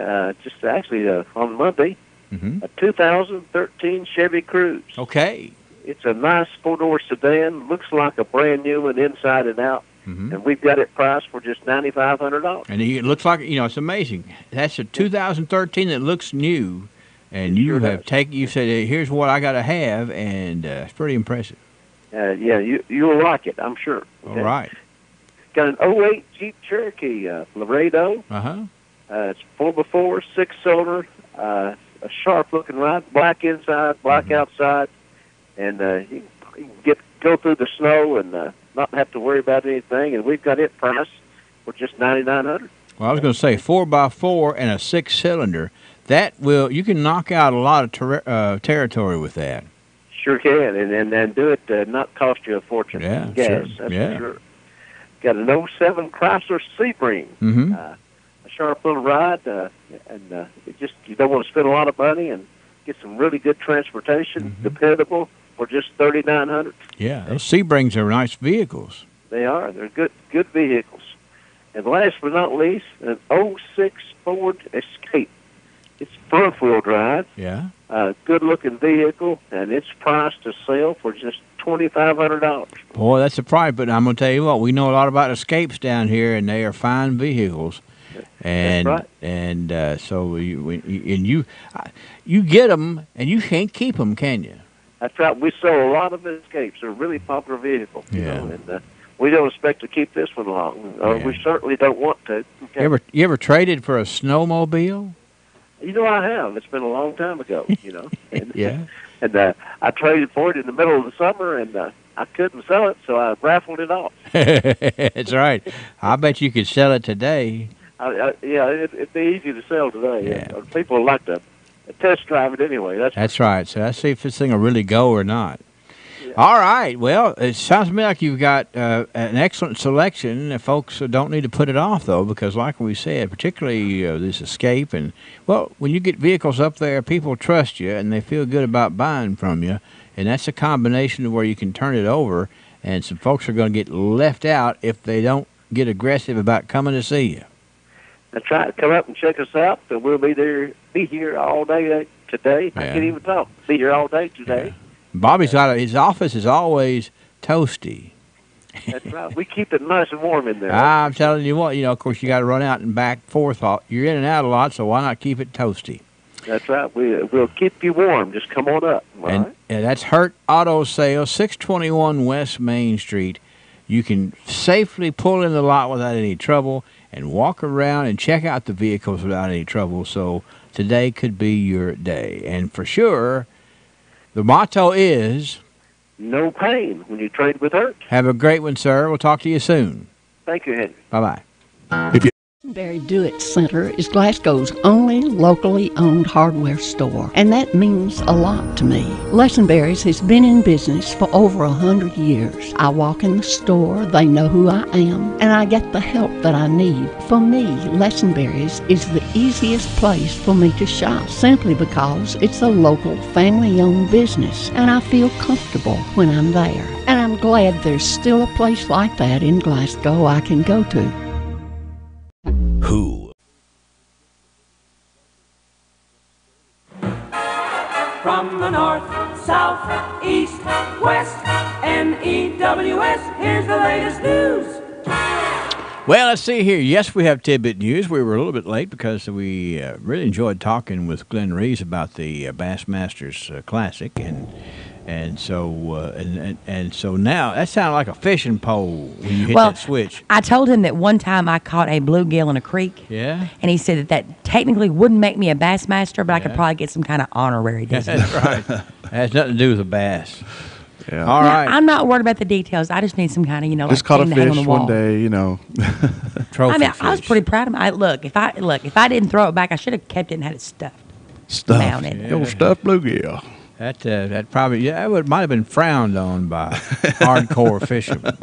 just actually on Monday, a 2013 Chevy Cruze. Okay. It's a nice four-door sedan. Looks like a brand new one inside and out. And we've got it priced for just $9,500. And it looks like, you know, it's amazing. That's a 2013 that looks new. And you have taken. You said, "Here's what I got to have," and it's pretty impressive. Yeah, you'll like it, I'm sure. Okay? All right. Got an 08 Jeep Cherokee Laredo. It's 4x4, 6-cylinder, a sharp-looking ride, black inside, black outside, and you can go through the snow and not have to worry about anything. And we've got it priced for just $9,900. Well, I was going to say 4x4 and a 6-cylinder. That will, you can knock out a lot of territory with that. Sure can, and do it not cost you a fortune. Yeah, gas, sure. That's Yeah. for sure. Got an 07 Chrysler Sebring. A sharp little ride, and you don't want to spend a lot of money and get some really good transportation, dependable, for just $3,900. Yeah, those Sebrings are nice vehicles. They are. They're good vehicles. And last but not least, an 06 Ford Escape. It's front-wheel drive. Yeah. Good-looking vehicle, and it's priced to sell for just $2,500. Boy, that's a price. But I'm going to tell you what, we know a lot about Escapes down here, and they are fine vehicles. And that's right. And so you get them, and you can't keep them, can you? That's right. We sell a lot of Escapes. They're a really popular vehicle. Yeah. And we don't expect to keep this one long. We certainly don't want to. Okay? You ever traded for a snowmobile? You know, I have. It's been a long time ago, you know. And, Yeah. And I traded for it in the middle of the summer, and I couldn't sell it, so I raffled it off. That's right. I bet you could sell it today. Yeah, it'd be easy to sell today. Yeah. People like to test drive it anyway. That's right. So let's see if this thing will really go or not. Yeah. All right. Well, it sounds to me like you've got an excellent selection. Folks don't need to put it off, though, because like we said, particularly this Escape, and, well, when you get vehicles up there, people trust you, and they feel good about buying from you, and that's a combination of where you can turn it over, and some folks are going to get left out if they don't get aggressive about coming to see you. That's right. Come up and check us out, and we'll be here all day today. Yeah. I can't even talk. Be here all day today. Yeah. Bobby's his office is always toasty. That's right. We keep it nice and warm in there. I'm telling you what, of course, you got to run out and back forth. You're in and out a lot, so why not keep it toasty? That's right. We'll keep you warm. Just come on up. And that's Hurt Auto Sales, 621 West Main Street. You can safely pull in the lot without any trouble and walk around and check out the vehicles without any trouble. So today could be your day. And for sure, The motto is... No pain when you trade with hurt. Have a great one, sir. We'll talk to you soon. Thank you, Henry. Bye-bye. Lesenberry Do-It Center is Glasgow's only locally owned hardware store, and that means a lot to me. Lesenberry's has been in business for over 100 years. I walk in the store, they know who I am, and I get the help that I need. For me, Lesenberry's is the easiest place for me to shop, simply because it's a local family-owned business, and I feel comfortable when I'm there. And I'm glad there's still a place like that in Glasgow I can go to. Who? From the north, south, east, west, NEWS, here's the latest news. Well, let's see here. Yes, we have tidbit news. We were a little bit late because we really enjoyed talking with Glenn Reeves about the Bassmasters Classic, and so now that sounded like a fishing pole when you hit that switch. I told him that one time I caught a bluegill in a creek. Yeah. And he said that technically wouldn't make me a Bassmaster, but I could probably get some kind of honorary designation. That's right. It has nothing to do with a bass. Yeah. All right. I'm not worried about the details. I just need some kind of, just like caught a thing to hang on fish the wall. one day, I mean, I was pretty proud of him. If I didn't throw it back, I should have kept it and had it stuffed. Mounted. Yeah. Your stuffed bluegill. That probably might have been frowned on by hardcore fishermen.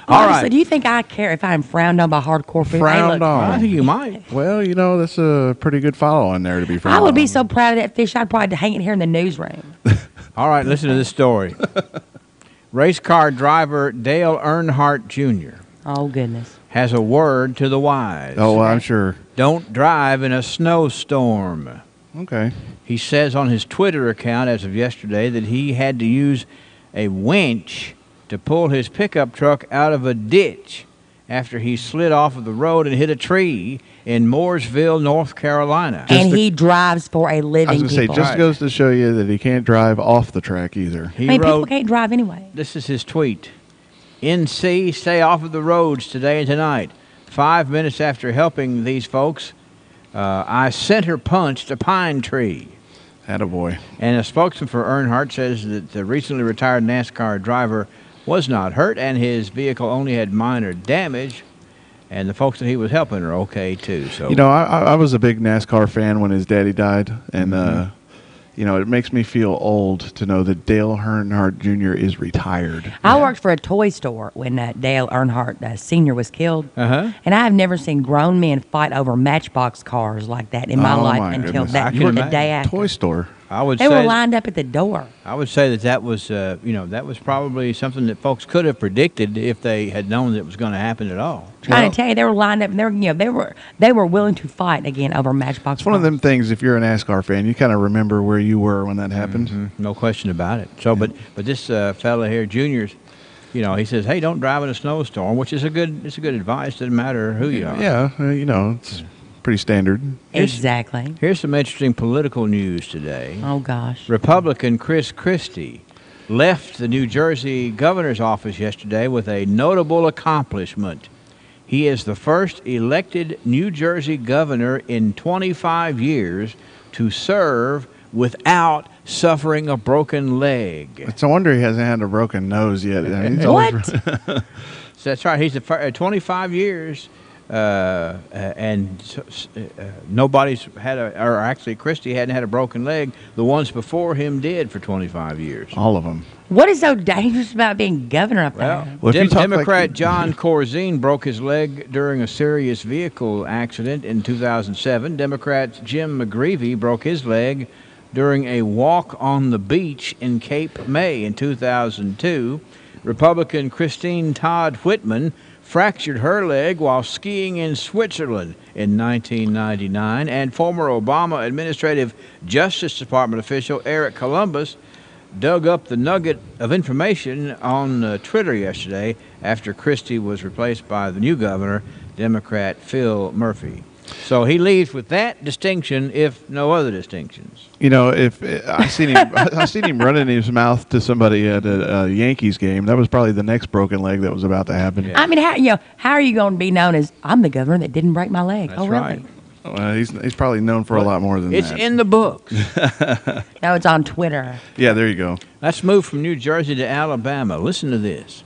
All Honestly, right. do you think I care if I'm frowned on by hardcore fishermen? Frowned on. I think you might. Well, that's a pretty good follow on there to be frowned I would be on. so proud of that fish, I'd probably hang it here in the newsroom. All right, listen to this story. Race car driver Dale Earnhardt Jr. Oh, goodness. has a word to the wise. Oh, well, I'm sure. Don't drive in a snowstorm. Okay. He says on his Twitter account as of yesterday that he had to use a winch to pull his pickup truck out of a ditch after he slid off of the road and hit a tree in Mooresville, North Carolina. And he drives for a living. I was going to say, just goes to show you that he can't drive off the track either. He wrote, people wrote, can't drive anyway. This is his tweet. NC, stay off of the roads today and tonight. 5 minutes after helping these folks, I center punched a pine tree. Attaboy. And a spokesman for Earnhardt says that the recently retired NASCAR driver was not hurt and his vehicle only had minor damage. And the folks that he was helping are okay, too. So I was a big NASCAR fan when his daddy died. And, it makes me feel old to know that Dale Earnhardt Jr. is retired. I worked for a toy store when Dale Earnhardt Sr. was killed. Uh-huh. And I have never seen grown men fight over Matchbox cars like that in my life until the day after. Toy store. They were lined up at the door. I would say that was, that was probably something that folks could have predicted if they had known that it was going to happen at all. Trying to tell you, they were lined up, and they were willing to fight again over Matchbox. It's one of them things. If you're a NASCAR fan, you kind of remember where you were when that happened. Mm-hmm. No question about it. So, but this fella here, Junior's, he says, "Hey, don't drive in a snowstorm," which is it's a good advice. Doesn't matter who you are. Yeah, it's pretty standard. Exactly. Here's some interesting political news today. Oh, gosh. Republican Chris Christie left the New Jersey governor's office yesterday with a notable accomplishment. He is the first elected New Jersey governor in 25 years to serve without suffering a broken leg. It's a wonder he hasn't had a broken nose yet. I mean, what? So that's right. He's 25 years. Nobody's had or actually Christie hadn't had a broken leg. The ones before him did for 25 years. All of them. What is so dangerous about being governor up there? Well, Democrat John Corzine broke his leg during a serious vehicle accident in 2007. Democrat Jim McGreevey broke his leg during a walk on the beach in Cape May in 2002. Republican Christine Todd Whitman fractured her leg while skiing in Switzerland in 1999, and former Obama Administrative Justice Department official Eric Columbus dug up the nugget of information on Twitter yesterday after Christie was replaced by the new governor, Democrat Phil Murphy. So he leaves with that distinction, if no other distinctions. If I seen him running his mouth to somebody at a Yankees game, that was probably the next broken leg that was about to happen. Yeah. I mean, how are you going to be known as I'm the governor that didn't break my leg? That's oh, really? Right. Well, he's probably known for a lot more than that. It's in the books. No, it's on Twitter. Yeah, there you go. Let's move from New Jersey to Alabama. Listen to this.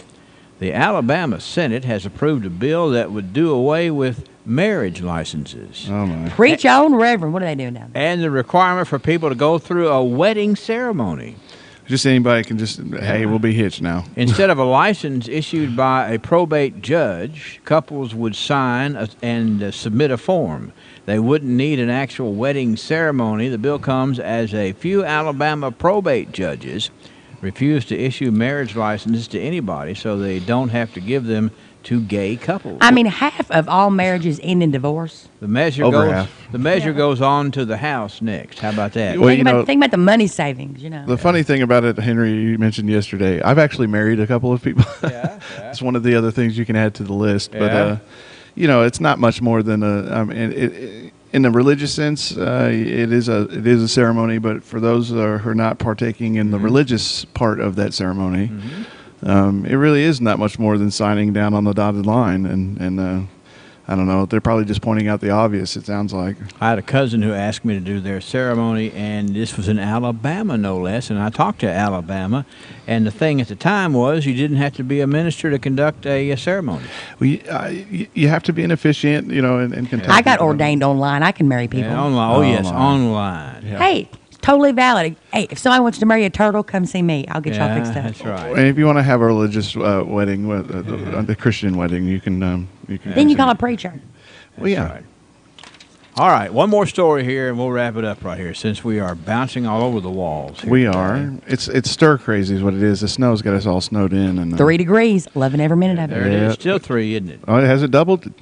The Alabama Senate has approved a bill that would do away with marriage licenses. Oh, my. Preach on, Reverend. What are they doing now? And the requirement for people to go through a wedding ceremony. Just anybody can just, hey, we'll be hitched now. Instead of a license issued by a probate judge, couples would sign and submit a form. They wouldn't need an actual wedding ceremony. The bill comes as a few Alabama probate judges refuse to issue marriage licenses to anybody, so they don't have to give them to gay couples. I mean, half of all marriages end in divorce. The measure goes on to the House next. How about that? Well, think about the money savings, The funny thing about it, Henry, you mentioned yesterday, I've actually married a couple of people. Yeah. It's one of the other things you can add to the list. Yeah. But, it's not much more than in the religious sense, it is a ceremony, but for those who are not partaking in the religious part of that ceremony, it really is not much more than signing down on the dotted line. And I don't know, they're probably just pointing out the obvious, it sounds like. I had a cousin who asked me to do their ceremony, and this was in Alabama, no less, and I talked to Alabama, and the thing at the time was you didn't have to be a minister to conduct a ceremony. Well, you have to be an officiant, in Kentucky. I got ordained online. I can marry people. Yeah, online. Oh, yes, online. Yeah. Hey, totally valid. Hey, if somebody wants to marry a turtle, come see me. I'll get y'all fixed up. That's right. And if you want to have a religious wedding, a Christian wedding, you can. Then you call a preacher. Well, yeah. Right. All right, one more story here, and we'll wrap it up right here, since we are bouncing all over the walls. We are. It's stir crazy, is what it is. The snow's got us all snowed in, and 3 degrees, loving every minute of it. There it is. Still 3, isn't it? Oh, has it doubled?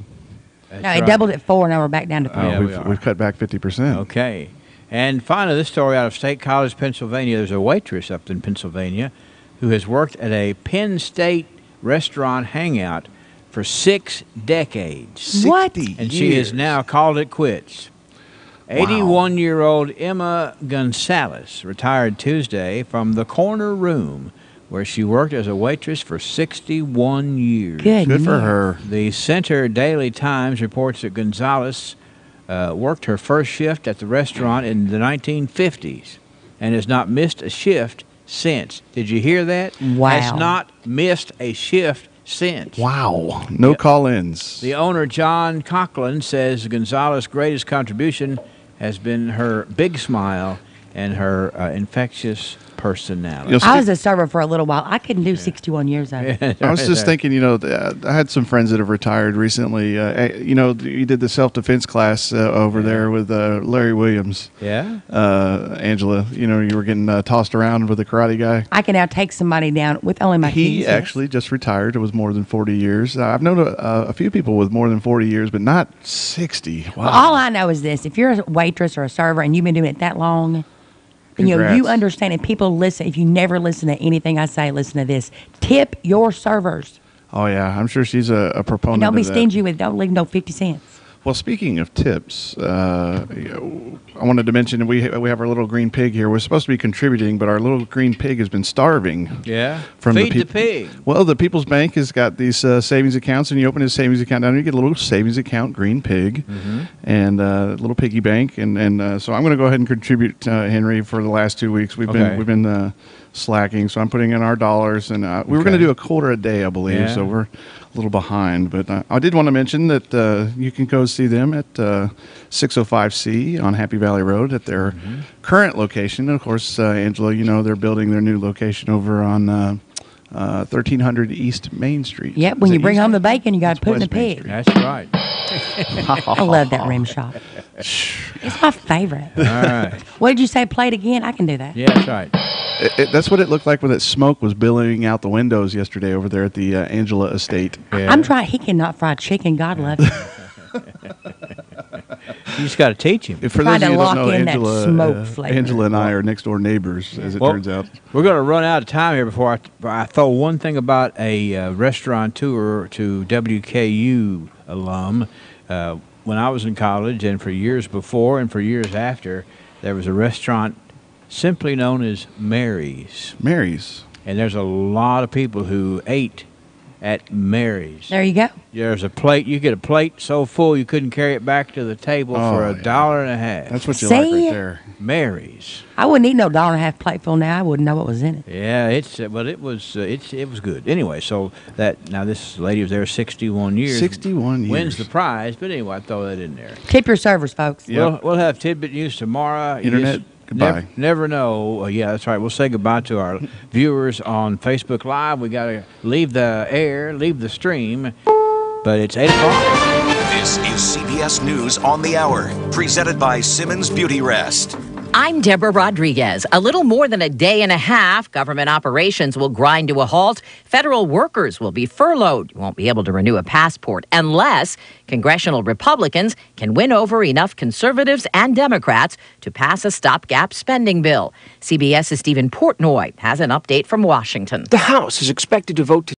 No, it doubled at 4. Now we're back down to 3. Oh, we've cut back 50%. Okay. And finally, this story out of State College, Pennsylvania. There's a waitress up in Pennsylvania who has worked at a Penn State restaurant hangout for 6 decades. What? And she has now called it quits. 81-year-old Emma Gonzalez retired Tuesday from the corner room where she worked as a waitress for 61 years. Good for her. The Center Daily Times reports that Gonzalez worked her first shift at the restaurant in the 1950s and has not missed a shift since. Did you hear that? Wow. Has not missed a shift since. Wow. No call-ins. The owner, John Conklin, says Gonzalez's greatest contribution has been her big smile and her infectious personality. I was a server for a little while. I couldn't do 61 years of it. I was just thinking, I had some friends that have retired recently. You did the self-defense class over there with Larry Williams. Yeah. Angela, you were getting tossed around with the karate guy. I can now take somebody down with only my keys. He actually just retired. It was more than 40 years. I've known a few people with more than 40 years, but not 60. Wow. Well, all I know is this. If you're a waitress or a server and you've been doing it that long, then you understand, and people listen. If you never listen to anything I say, listen to this. Tip your servers. Oh, yeah. I'm sure she's a proponent and don't be of that. stingy with, don't leave no 50 cents. Well, speaking of tips, I wanted to mention we have our little green pig here. We're supposed to be contributing, but our little green pig has been starving. Yeah. From Feed the pig. Well, the People's Bank has got these savings accounts, and you open his savings account down there, you get a little savings account, green pig, and a little piggy bank. And so I'm going to go ahead and contribute, Henry, for the last 2 weeks. We've been slacking, so I'm putting in our dollars, and we were going to do a quarter a day, I believe, Yeah. so we're a little behind. But I did want to mention that you can go see them at 605C on Happy Valley Road at their current location. And of course, Angela, they're building their new location over on 1300 East Main Street. Yep, when you bring home the bacon, you got to put it in the pig. That's right. I love that rim shot. It's my favorite. All right. What did you say? Play it again? I can do that. Yeah, that's right. That's what it looked like when that smoke was billowing out the windows yesterday over there at the Angela Estate. Yeah. I'm trying. He cannot fry chicken. God love him. You just got to teach him. For those of you who don't know, that smoke flavor. Angela and I are next door neighbors, as it turns out. We're going to run out of time here before I throw one thing about a restaurateur to WKU alum. When I was in college, and for years before and for years after, there was a restaurant simply known as Mary's. Mary's. And there's a lot of people who ate at Mary's. There you go. There's a plate. You get a plate so full you couldn't carry it back to the table for $1.50. That's what you like right there. Mary's. I wouldn't eat no $1.50 plateful now. I wouldn't know what was in it. Yeah, it was good. Anyway, so this lady was there 61 years. 61 years. Wins the prize, but anyway, I throw that in there. Tip your servers, folks. Yep. We'll have tidbit news tomorrow. Internet. Goodbye. Never know. Yeah, that's right. We'll say goodbye to our viewers on Facebook Live. We got to leave the stream, but it's 8 o'clock. This is CBS News on the Hour, presented by Simmons Beauty Rest. I'm Deborah Rodriguez. A little more than a day and a half, government operations will grind to a halt. Federal workers will be furloughed. You won't be able to renew a passport unless congressional Republicans can win over enough conservatives and Democrats to pass a stopgap spending bill. CBS's Stephen Portnoy has an update from Washington. The House is expected to vote